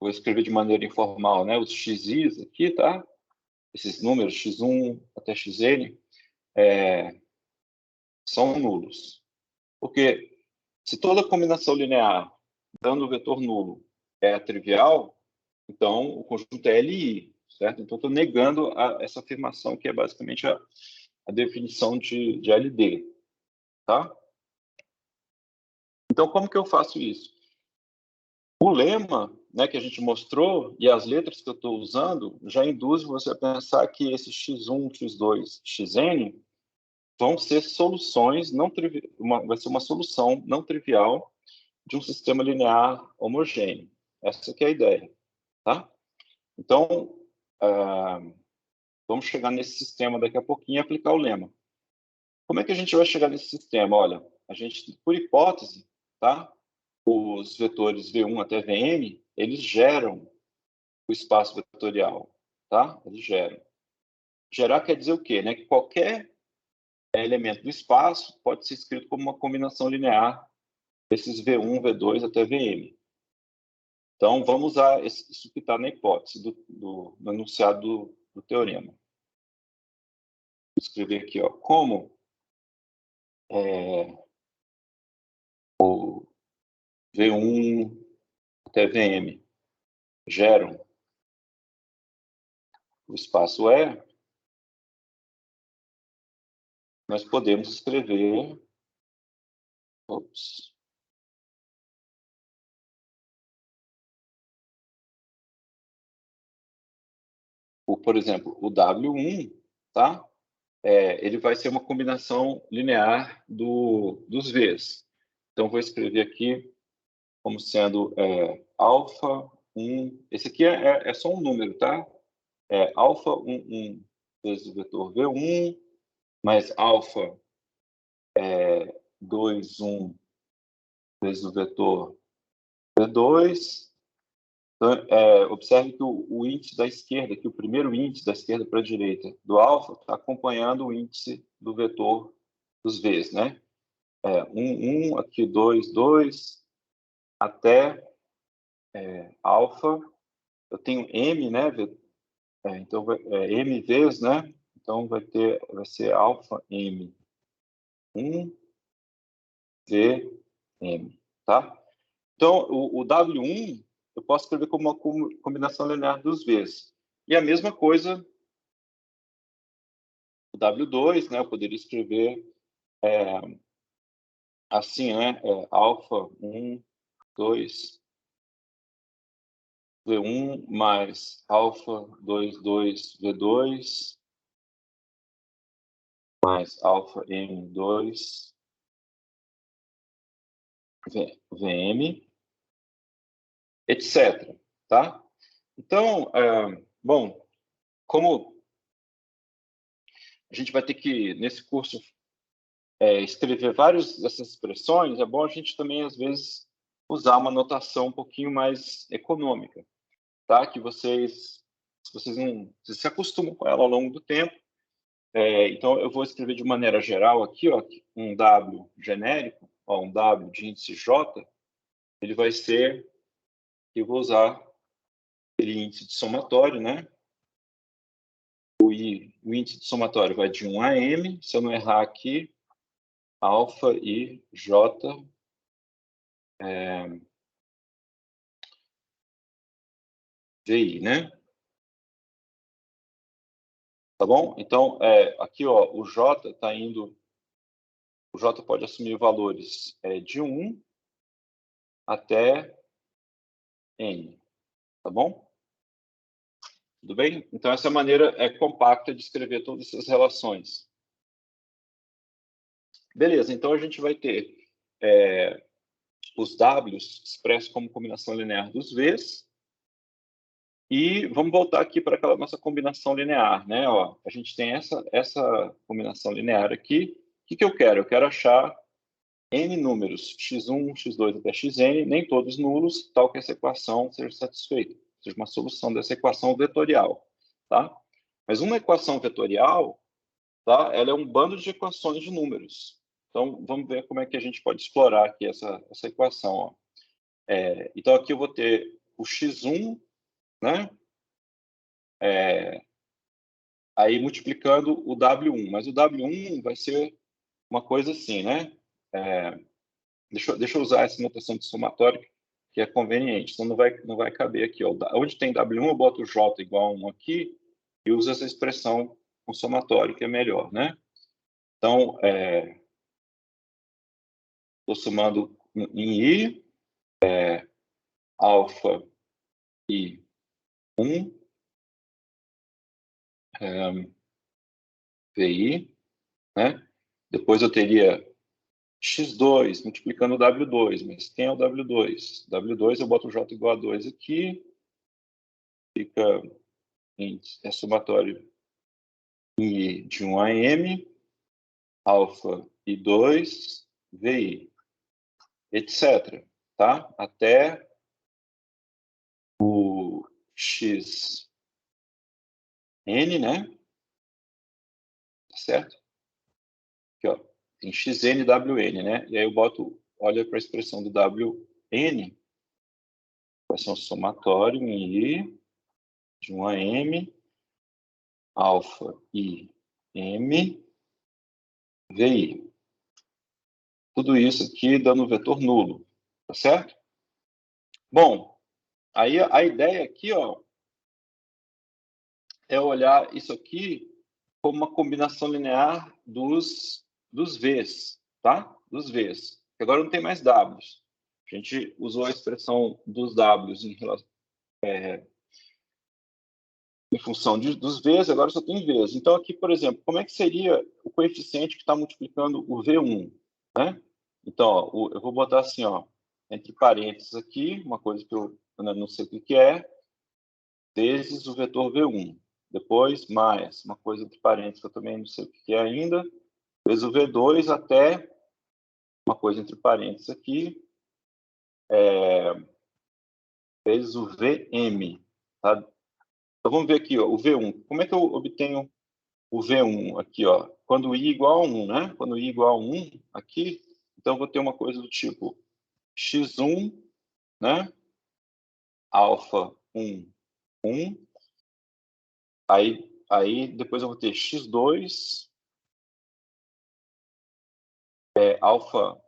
vou escrever de maneira informal, né, os x's aqui, tá? Esses números x1 até xn são nulos. Porque se toda combinação linear dando o vetor nulo é trivial, então o conjunto é LI, certo? Então estou negando essa afirmação que é basicamente a definição de LD, tá? Então como que eu faço isso? O lema, né, que a gente mostrou e as letras que eu estou usando já induzem você a pensar que esse x1, x2, xn vão ser soluções não vai ser uma solução não trivial de um sistema linear homogêneo. Essa que é a ideia, tá? Então, vamos chegar nesse sistema daqui a pouquinho e aplicar o lema. Como é que a gente vai chegar nesse sistema? Olha, a gente, por hipótese, tá? Os vetores V1 até Vn, eles geram o espaço vetorial, tá? Eles geram. Gerar quer dizer o quê? Né? Que qualquer elemento do espaço pode ser escrito como uma combinação linear desses V1, V2 até Vm. Então, vamos usar isso que está na hipótese do enunciado do teorema. Vou escrever aqui, ó, como o V1 até Vm geram o espaço E, nós podemos escrever por exemplo, o W1, tá? Ele vai ser uma combinação linear dos Vs. Então, vou escrever aqui como sendo alfa 1. Esse aqui é só um número, tá? Alfa 1 vezes o vetor V1, mais alfa 2, 1 vezes o vetor V2. Então, observe que o índice da esquerda, que o primeiro índice da esquerda para a direita do alfa está acompanhando o índice do vetor dos Vs, né? 1, 1, aqui 2, 2, até alfa. Eu tenho M, né? Então, M vezes, né? Então, vai ser alfa M 1 V M, tá? Então, o W1 eu posso escrever como uma combinação linear dos Vs. E a mesma coisa o W2, né? Eu poderia escrever assim, né? Alfa 1, 2, V1 mais alfa 2, 2, V2 mais alfa M2 VM, etc. Tá? Então, bom, como a gente vai ter que, nesse curso, escrever várias dessas expressões, é bom a gente também, às vezes, usar uma notação um pouquinho mais econômica, tá? Que vocês, vocês se acostumam com ela ao longo do tempo. Então, eu vou escrever de maneira geral aqui, ó, um W genérico, ó, um W de índice J, ele vai ser, eu vou usar aquele índice de somatório, né? O índice de somatório vai de 1 a M, se eu não errar aqui, alfa I J VI, né? Tá bom? Então, aqui, ó, o J está indo... O J pode assumir valores de 1 até N. Tá bom? Tudo bem? Então, essa é a maneira compacta de escrever todas essas relações. Beleza, então a gente vai ter os Ws expressos como combinação linear dos Vs. E vamos voltar aqui para aquela nossa combinação linear, né? Ó, a gente tem essa combinação linear aqui. O que eu quero? Eu quero achar N números, x1, x2 até xn, nem todos nulos, tal que essa equação seja satisfeita. Ou seja, uma solução dessa equação vetorial. Tá? Mas uma equação vetorial, tá? Ela é um bando de equações de números. Então, vamos ver como é que a gente pode explorar aqui essa equação. Ó. Então, aqui eu vou ter o x1, né? Aí multiplicando o W1. Mas o W1 vai ser uma coisa assim, né? Deixa eu usar essa notação de somatório, que é conveniente. Então, não vai caber aqui. Ó. Onde tem W1, eu boto J igual a 1 aqui e uso essa expressão com somatório, que é melhor, né? Então, estou somando em I, alfa I 1, VI, né? Depois eu teria x2 multiplicando o W2, mas quem é o W2? W2 eu boto J igual a 2 aqui, fica somatório em I de 1 a M, alfa I 2, VI, etc. Tá? Até o xn, né? Tá certo? Aqui, ó, tem xn e wn, né? E aí eu boto, olha para a expressão do wn, vai ser um somatório em I de 1 a M, alfa I M, VI. Tudo isso aqui dando um vetor nulo, tá certo? Bom, aí a ideia aqui, ó, é olhar isso aqui como uma combinação linear dos Vs, tá? Dos Vs. Agora não tem mais Ws. A gente usou a expressão dos Ws em função dos Vs, agora só tem Vs. Então, aqui, por exemplo, como é que seria o coeficiente que está multiplicando o V1? Né? Então, ó, eu vou botar assim, ó, entre parênteses aqui, uma coisa que eu não sei o que é, vezes o vetor V1. Depois, mais uma coisa entre parênteses que eu também não sei o que é ainda, vezes o V2 até uma coisa entre parênteses aqui, vezes o VM. Tá? Então, vamos ver aqui, ó, o V1. Como é que eu obtenho o V1 aqui? Ó? Quando I igual a 1, né? Quando I igual a 1 aqui, então eu vou ter uma coisa do tipo x1, né? Alfa 1, 1. Aí depois eu vou ter x2, alfa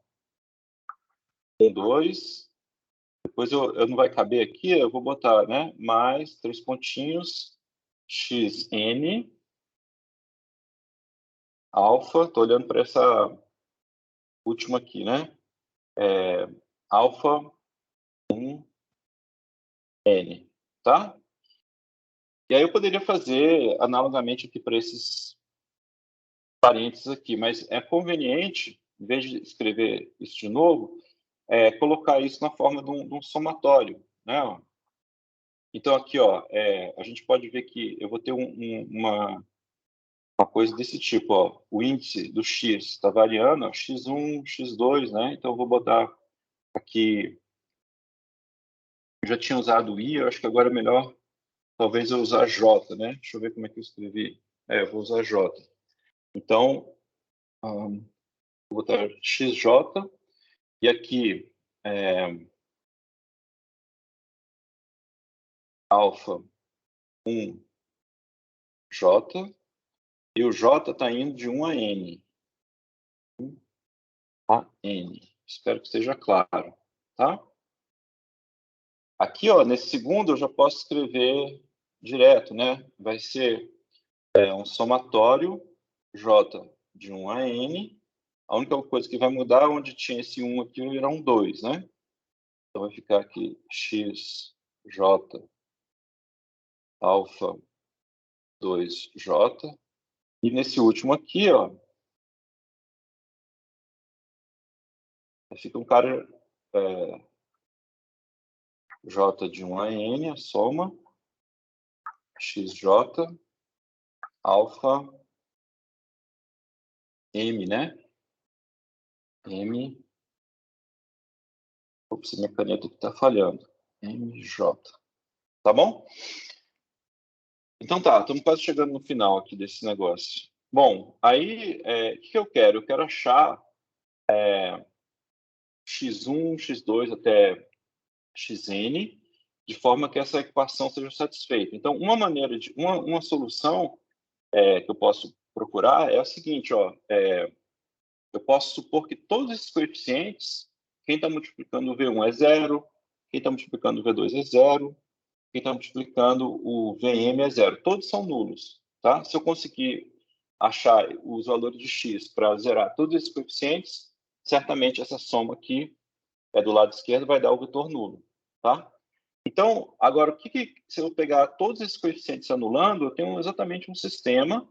1, 2. Depois eu não vai caber aqui, eu vou botar, né? Mais 3 pontinhos, xn, alfa, estou olhando para essa última aqui, né? Alfa 1, n, tá? E aí eu poderia fazer analogamente aqui para esses parênteses aqui, mas é conveniente, em vez de escrever isso de novo, colocar isso na forma de um somatório, né? Então, aqui, ó, a gente pode ver que eu vou ter uma coisa desse tipo, ó, o índice do x está variando, ó, x1, x2, né? Então, eu vou botar aqui, eu já tinha usado o i, eu acho que agora é melhor, talvez eu usar j, né? Deixa eu ver como é que eu escrevi. Eu vou usar j. Então, vou botar xj, e aqui, alfa 1, j, e o j está indo de 1 a n. A n. Espero que esteja claro. tá? Aqui, ó, nesse segundo, eu já posso escrever direto, né? Vai ser um somatório J de 1 a N. A única coisa que vai mudar, onde tinha esse 1 aqui, vai virar um 2, né? Então, vai ficar aqui x, J, alfa 2J. E nesse último aqui, ó, fica um cara J de 1 a N, a soma, XJ, alfa, M, né? M. Ops, minha caneta aqui está falhando. MJ. Tá bom? Então tá, estamos quase chegando no final aqui desse negócio. Bom, aí, o que eu quero? Eu quero achar x1, x2 até xn, de forma que essa equação seja satisfeita. Então, uma maneira de uma solução que eu posso procurar é a seguinte, ó, eu posso supor que todos esses coeficientes, quem está multiplicando o V1 é 0, quem está multiplicando o V2 é 0, quem está multiplicando o VM é 0. Todos são nulos, tá? Se eu conseguir achar os valores de x para zerar todos esses coeficientes, certamente essa soma aqui do lado esquerdo vai dar o vetor nulo, tá? Então, agora, se eu pegar todos esses coeficientes anulando, eu tenho exatamente um sistema,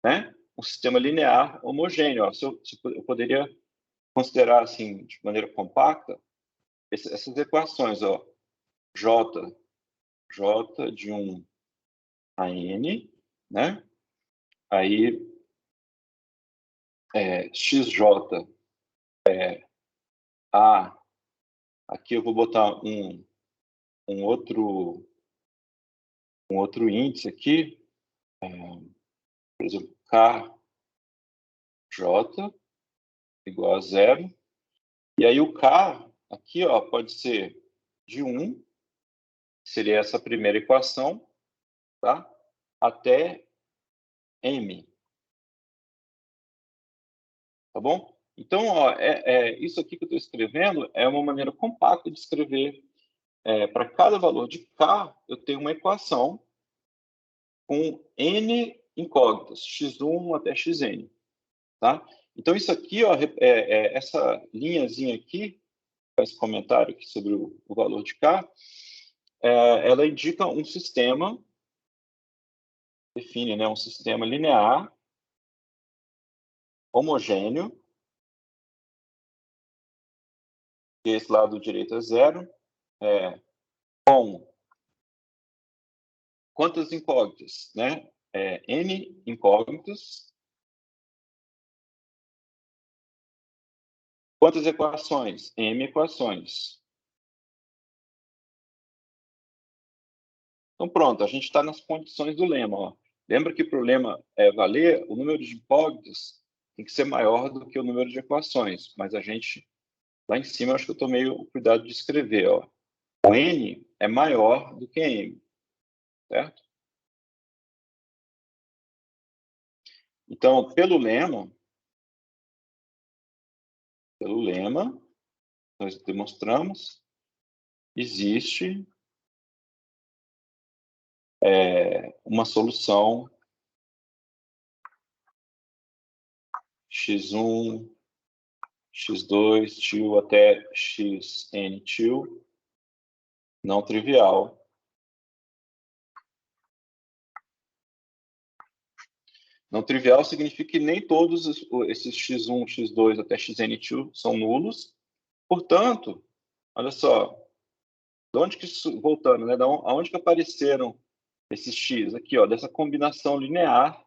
né? Um sistema linear homogêneo. Ó. Eu poderia considerar, assim, de maneira compacta, essas equações, ó, J de 1 a N, né? Aí, XJ A, aqui eu vou botar um outro índice aqui, por exemplo, KJ igual a 0. E aí o K, aqui, ó, pode ser de 1, seria essa primeira equação, tá? Até M. Tá bom? Então, ó, isso aqui que eu estou escrevendo é uma maneira compacta de escrever. Para cada valor de K, eu tenho uma equação com N incógnitas, x1 até xn. Tá? Então, isso aqui, ó, essa linhazinha aqui, esse comentário aqui sobre o valor de K, ela indica um sistema, define, né, um sistema linear, homogêneo, que esse lado direito é 0, com quantas incógnitas? Né? N incógnitas. Quantas equações? M equações. Então, pronto, a gente está nas condições do lema. Ó. Lembra que para o lema valer, o número de incógnitas tem que ser maior do que o número de equações. Mas a gente, lá em cima, acho que eu tomei o cuidado de escrever. Ó. O N é maior do que M. Certo? Então, pelo lema, nós demonstramos, existe uma solução x1, x2, tio até xn tio, não trivial. Não trivial significa que nem todos esses x1, x2 até xn tio são nulos. Portanto, olha só, de onde que voltando, né? Aonde que apareceram esses x aqui, ó, dessa combinação linear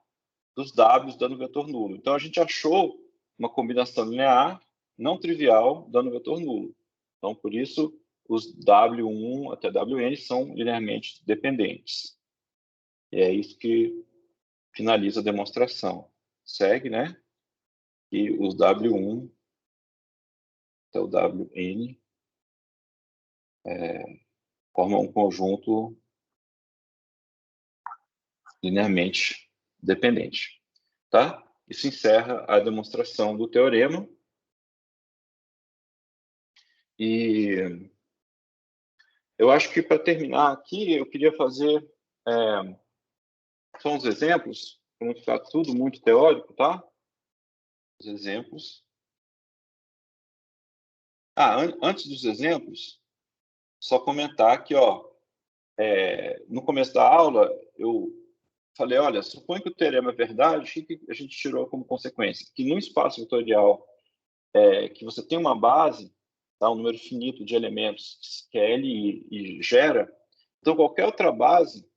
dos Ws dando vetor nulo. Então a gente achou uma combinação linear não trivial dando vetor nulo. Então por isso os W1 até Wn são linearmente dependentes. E é isso que finaliza a demonstração. Segue, né? E os W1 até o Wn formam um conjunto linearmente dependente. Tá? Isso encerra a demonstração do teorema. E eu acho que, para terminar aqui, eu queria fazer só uns exemplos, para não ficar tudo muito teórico, tá? Os exemplos. Antes dos exemplos, só comentar que, no começo da aula, eu falei, olha, suponha que o teorema é verdade, o que a gente tirou como consequência? Que no espaço vetorial, que você tem uma base, tá, um número finito de elementos, que é L e gera, então qualquer outra base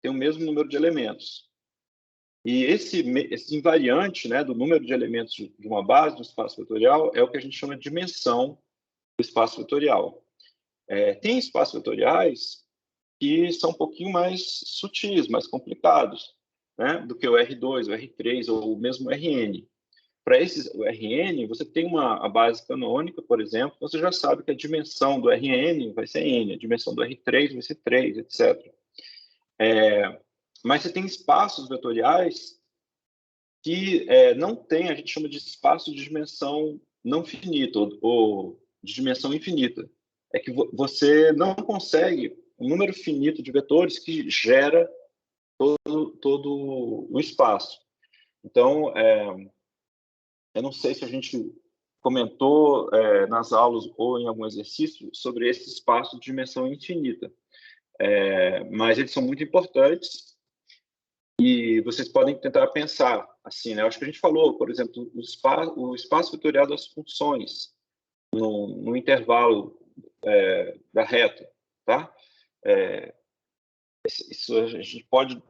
tem o mesmo número de elementos. E esse invariante, né, do número de elementos de uma base do espaço vetorial é o que a gente chama de dimensão do espaço vetorial. Tem espaços vetoriais que são um pouquinho mais sutis, mais complicados, né, do que o R2, o R3 ou mesmo o Rn. Para o Rn, você tem a base canônica, por exemplo, você já sabe que a dimensão do Rn vai ser n, a dimensão do R3 vai ser 3, etc. Mas você tem espaços vetoriais que não tem, a gente chama de espaço de dimensão não finita, ou de dimensão infinita. É que você não consegue um número finito de vetores que gera todo o espaço. Então, eu não sei se a gente comentou nas aulas ou em algum exercício sobre esse espaço de dimensão infinita. Mas eles são muito importantes e vocês podem tentar pensar assim, né? Eu acho que a gente falou, por exemplo, o espaço vetorial das funções no intervalo da reta, tá? Isso a gente pode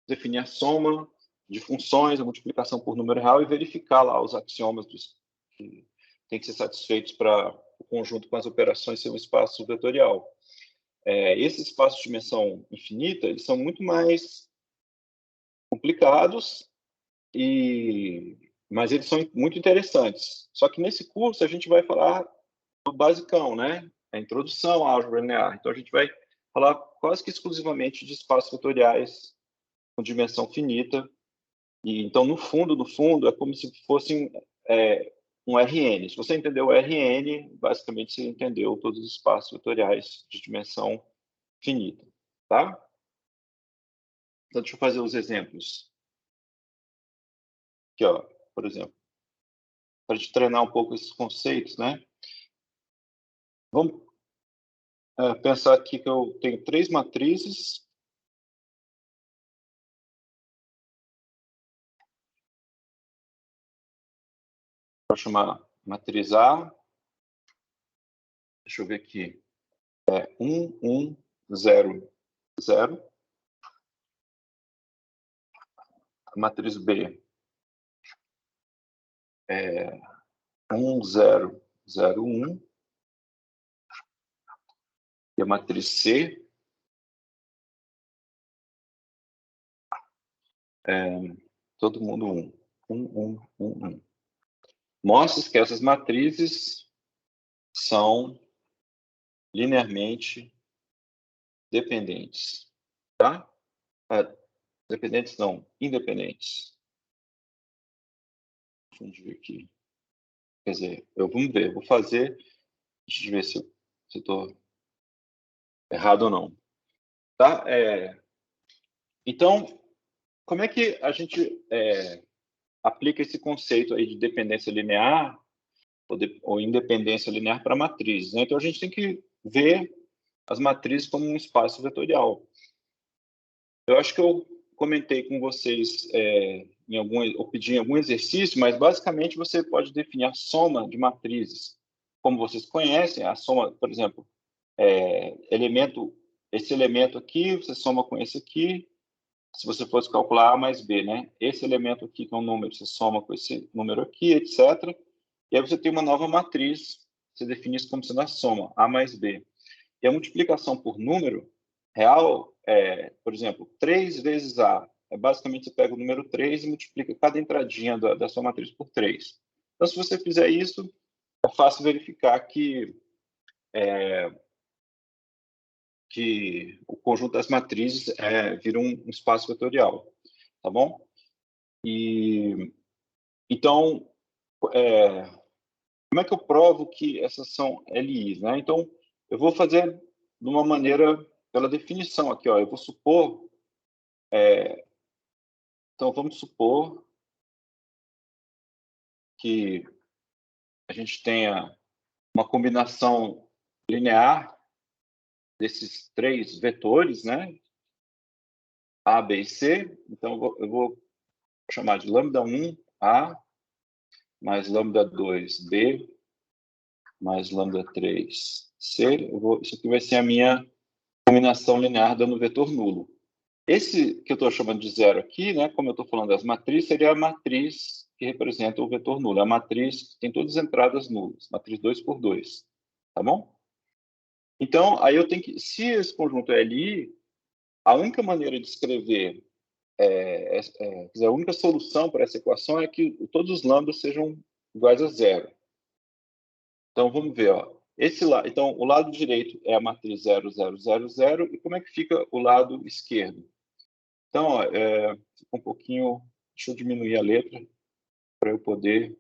definir a soma de funções, a multiplicação por número real e verificar lá os axiomas que têm que ser satisfeitos para o conjunto com as operações ser um espaço vetorial. Esses espaços de dimensão infinita, eles são muito mais complicados, mas eles são muito interessantes. Só que nesse curso a gente vai falar do basicão, né? A introdução à álgebra linear. Então a gente vai falar quase que exclusivamente de espaços vetoriais com dimensão finita. E então no fundo é como se fosse um Rn. Se você entendeu o Rn, basicamente você entendeu todos os espaços vetoriais de dimensão finita, tá? Então deixa eu fazer os exemplos. Aqui, ó, por exemplo, para a gente treinar um pouco esses conceitos, né? Vamos pensar aqui que eu tenho 3 matrizes. Vou chamar matriz A. Deixa eu ver aqui. 1, 1, 0, 0. A matriz B 1, 0, 0, 1. E a matriz C todo mundo 1. 1, 1, 1, 1. Mostra que essas matrizes são linearmente dependentes, tá? Dependentes não, independentes. Deixa eu ver aqui. Quer dizer, vamos ver, vou fazer, deixa eu ver se eu estou errado ou não. Tá? Então, como é que a gente aplica esse conceito aí de dependência linear ou independência linear para matrizes, né? Então, a gente tem que ver as matrizes como um espaço vetorial. Eu acho que eu comentei com vocês ou pedi em algum exercício, mas basicamente você pode definir a soma de matrizes. Como vocês conhecem, a soma, por exemplo, esse elemento aqui, você soma com esse aqui, se você fosse calcular A mais B, né? Esse elemento aqui, que é um número, você soma com esse número aqui, etc. E aí você tem uma nova matriz, você define isso como sendo a soma, A mais B. E a multiplicação por número real por exemplo, 3 vezes A. Basicamente, você pega o número 3 e multiplica cada entradinha da sua matriz por 3. Então, se você fizer isso, é fácil verificar que o conjunto das matrizes vira um espaço vetorial, tá bom? E então como é que eu provo que essas são LIs, né? Então, eu vou fazer de uma maneira, pela definição aqui, ó, eu vou supor, então vamos supor que a gente tenha uma combinação linear desses três vetores, né? A, B e C. Então, eu vou chamar de lambda1 A, mais lambda2 B, mais lambda3 C. Isso aqui vai ser a minha combinação linear dando vetor nulo. Esse que eu estou chamando de zero aqui, né, como eu estou falando das matrizes, seria a matriz que representa o vetor nulo. A matriz que tem todas as entradas nulas, matriz 2 por 2. Tá bom? Então, aí eu tenho que, se esse conjunto é LI, a única maneira de escrever, a única solução para essa equação é que todos os lambdas sejam iguais a zero. Então, vamos ver, ó. Então, o lado direito é a matriz 0, 0, 0, 0. E como é que fica o lado esquerdo? Então, ó, fica um pouquinho... Deixa eu diminuir a letra para eu poder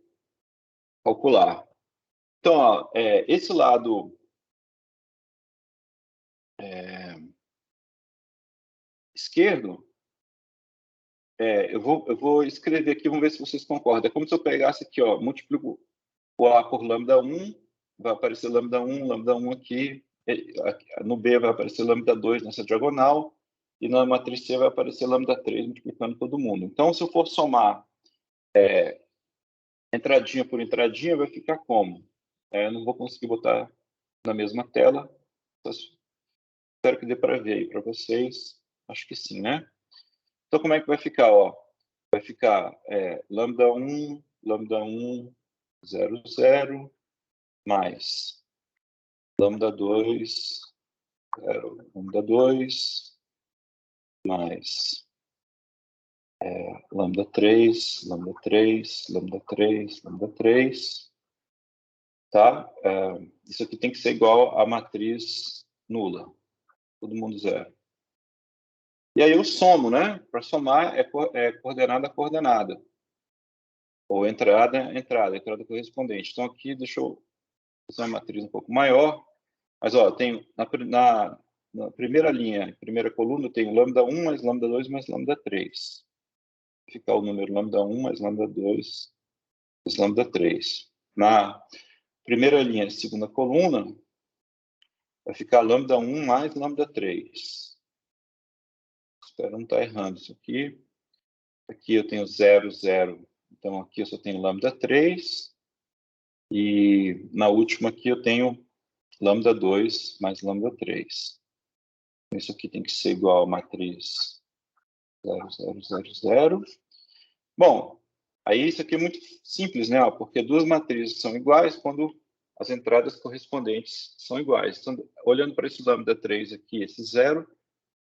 calcular. Então, ó, esse lado esquerdo, eu vou escrever aqui, vamos ver se vocês concordam. É como se eu pegasse aqui, ó, multiplico o A por lambda1, vai aparecer lambda1 aqui, no B vai aparecer lambda2 nessa diagonal, e na matriz C vai aparecer lambda3 multiplicando todo mundo. Então, se eu for somar entradinha por entradinha, vai ficar como? Eu não vou conseguir botar na mesma tela, espero que dê para ver aí para vocês. Acho que sim, né? Então, como é que vai ficar? Ó? Vai ficar lambda1, 0, 0, mais lambda2, 0, lambda2, mais lambda3, lambda3, lambda3, lambda3. Tá? Isso aqui tem que ser igual à matriz nula. Todo mundo zero. E aí eu somo, né? Para somar é coordenada a coordenada. Ou entrada correspondente. Então aqui, deixa eu fazer uma matriz um pouco maior. Mas, ó, tenho na primeira linha, primeira coluna, eu tenho lambda1 mais lambda2 mais lambda3. Vai ficar o número lambda1 mais lambda2 mais lambda3. Na primeira linha, segunda coluna, vai ficar lambda1 mais lambda3. Espero não estar errando isso aqui. Aqui eu tenho 0, 0. Então, aqui eu só tenho lambda3. E na última aqui eu tenho lambda2 mais lambda3. Isso aqui tem que ser igual a matriz 0, 0, 0, 0. Bom, aí isso aqui é muito simples, né? Porque duas matrizes são iguais quando as entradas correspondentes são iguais. Então, olhando para esse lambda3 aqui, esse 0,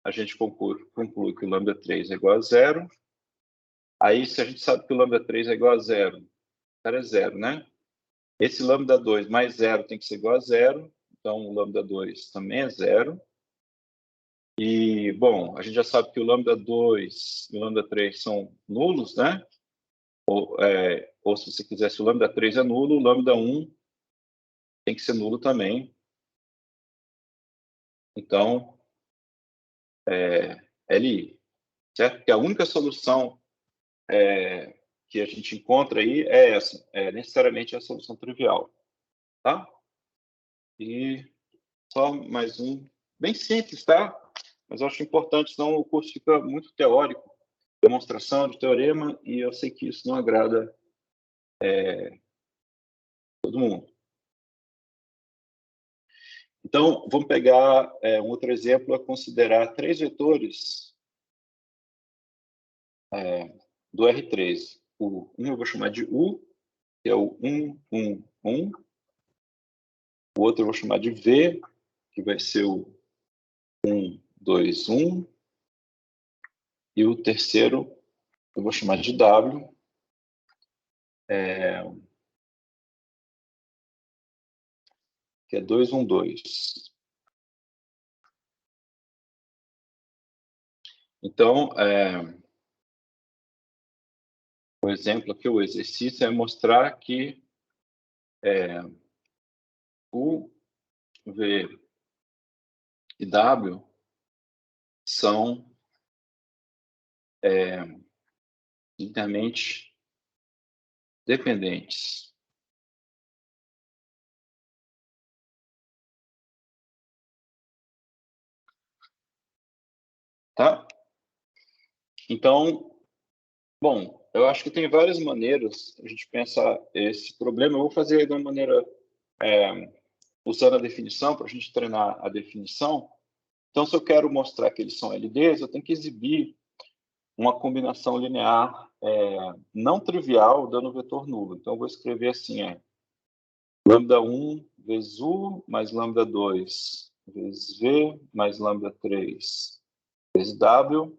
a gente conclui que o lambda3 é igual a 0. Aí, se a gente sabe que o lambda3 é igual a 0, é 0, né? Esse lambda2 mais 0 tem que ser igual a 0. Então, o lambda2 também é 0. E, bom, a gente já sabe que o lambda2 e o lambda3 são nulos, né? Ou se você quiser, se o lambda3 é nulo, o lambda1 tem que ser nulo também. Então, LI, certo? Porque a única solução que a gente encontra aí é essa, necessariamente a solução trivial, tá? E só mais um, bem simples, tá? Mas eu acho importante, senão o curso fica muito teórico, demonstração de teorema, e eu sei que isso não agrada todo mundo. Então, vamos pegar um outro exemplo, a considerar três vetores do R3. Um eu vou chamar de U, que é o 1, 1, 1. O outro eu vou chamar de V, que vai ser o 1, 2, 1. E o terceiro eu vou chamar de W, que é 2, 1, 2. Então, o exemplo aqui, o exercício é mostrar que U, V e W são linearmente dependentes. Tá? Então, bom, eu acho que tem várias maneiras a gente pensar esse problema. Eu vou fazer de uma maneira usando a definição, para a gente treinar a definição. Então, se eu quero mostrar que eles são LDs, eu tenho que exibir uma combinação linear não trivial dando vetor nulo. Então, eu vou escrever assim, lambda 1 vezes U mais lambda 2 vezes V mais lambda 3 vezes W,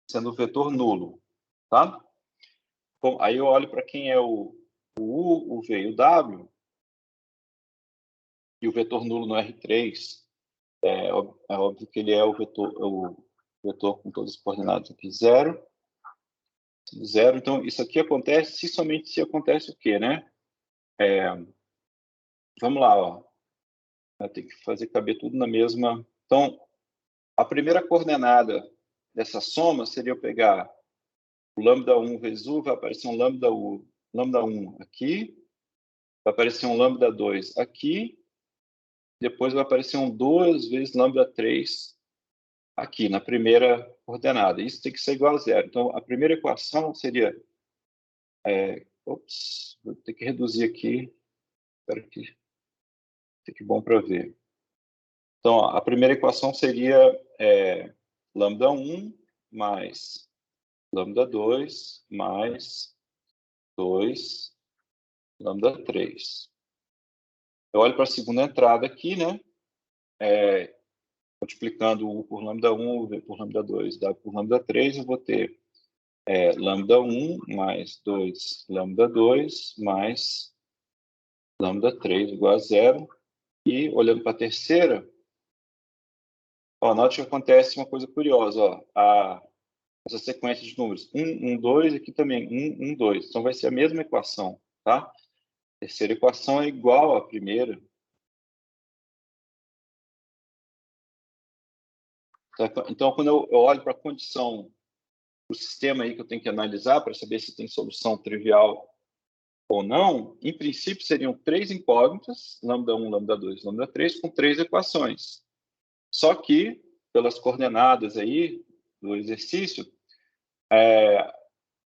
sendo o vetor nulo. Tá? Bom, aí eu olho para quem é o U, o V e o W, e o vetor nulo no R3, é óbvio que ele é o vetor com todas as coordenadas aqui, 0. Então, isso aqui acontece somente se acontece o quê, né? Vamos lá, ó. Vai ter que fazer caber tudo na mesma... Então, a primeira coordenada dessa soma seria eu pegar o lambda 1 vezes U, vai aparecer um lambda 1 aqui, vai aparecer um lambda 2 aqui, depois vai aparecer um 2 vezes lambda 3 aqui, na primeira coordenada. Isso tem que ser igual a 0. Então, a primeira equação seria... ops, vou ter que reduzir aqui. Espero que fique bom para ver. Então, ó, a primeira equação seria lambda 1 mais lambda 2 mais 2 lambda 3. Eu olho para a segunda entrada aqui, né? Multiplicando U por lambda 1, V por lambda 2, W por lambda 3, eu vou ter lambda 1 mais 2 lambda 2 mais lambda 3 igual a 0. E, olhando para a terceira, note que acontece uma coisa curiosa. Ó, essa sequência de números 1, 1, 2, aqui também 1, 1, 2. Então, vai ser a mesma equação. Tá? A terceira equação é igual à primeira. Então, quando eu olho para a condição do sistema aí que eu tenho que analisar para saber se tem solução trivial ou não, em princípio seriam 3 incógnitas, lambda 1, lambda 2, lambda 3, com 3 equações. Só que, pelas coordenadas aí do exercício,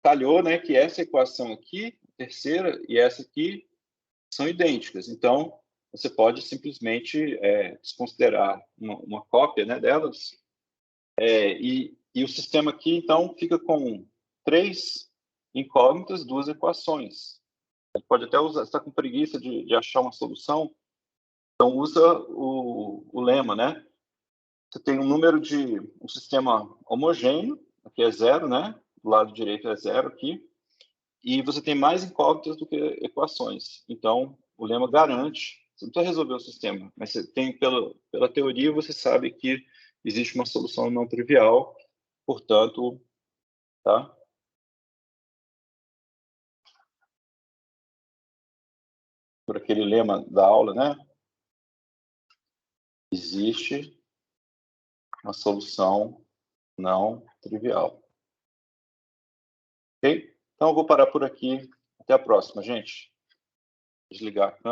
calhou, né, que essa equação aqui, terceira, e essa aqui são idênticas. Então, você pode simplesmente desconsiderar uma cópia, né, delas, e o sistema aqui, então, fica com 3 incógnitas, 2 equações. Você pode até usar, está com preguiça de achar uma solução, então usa o lema, né? Você tem um sistema homogêneo, aqui é 0, né? Do lado direito é 0 aqui, e você tem mais incógnitas do que equações. Então, o lema garante, você não precisa resolver o sistema, mas você tem, pela teoria, você sabe que existe uma solução não trivial, portanto, tá? Por aquele lema da aula, né? Existe uma solução não trivial. Ok? Então, eu vou parar por aqui. Até a próxima, gente. Desligar a câmera.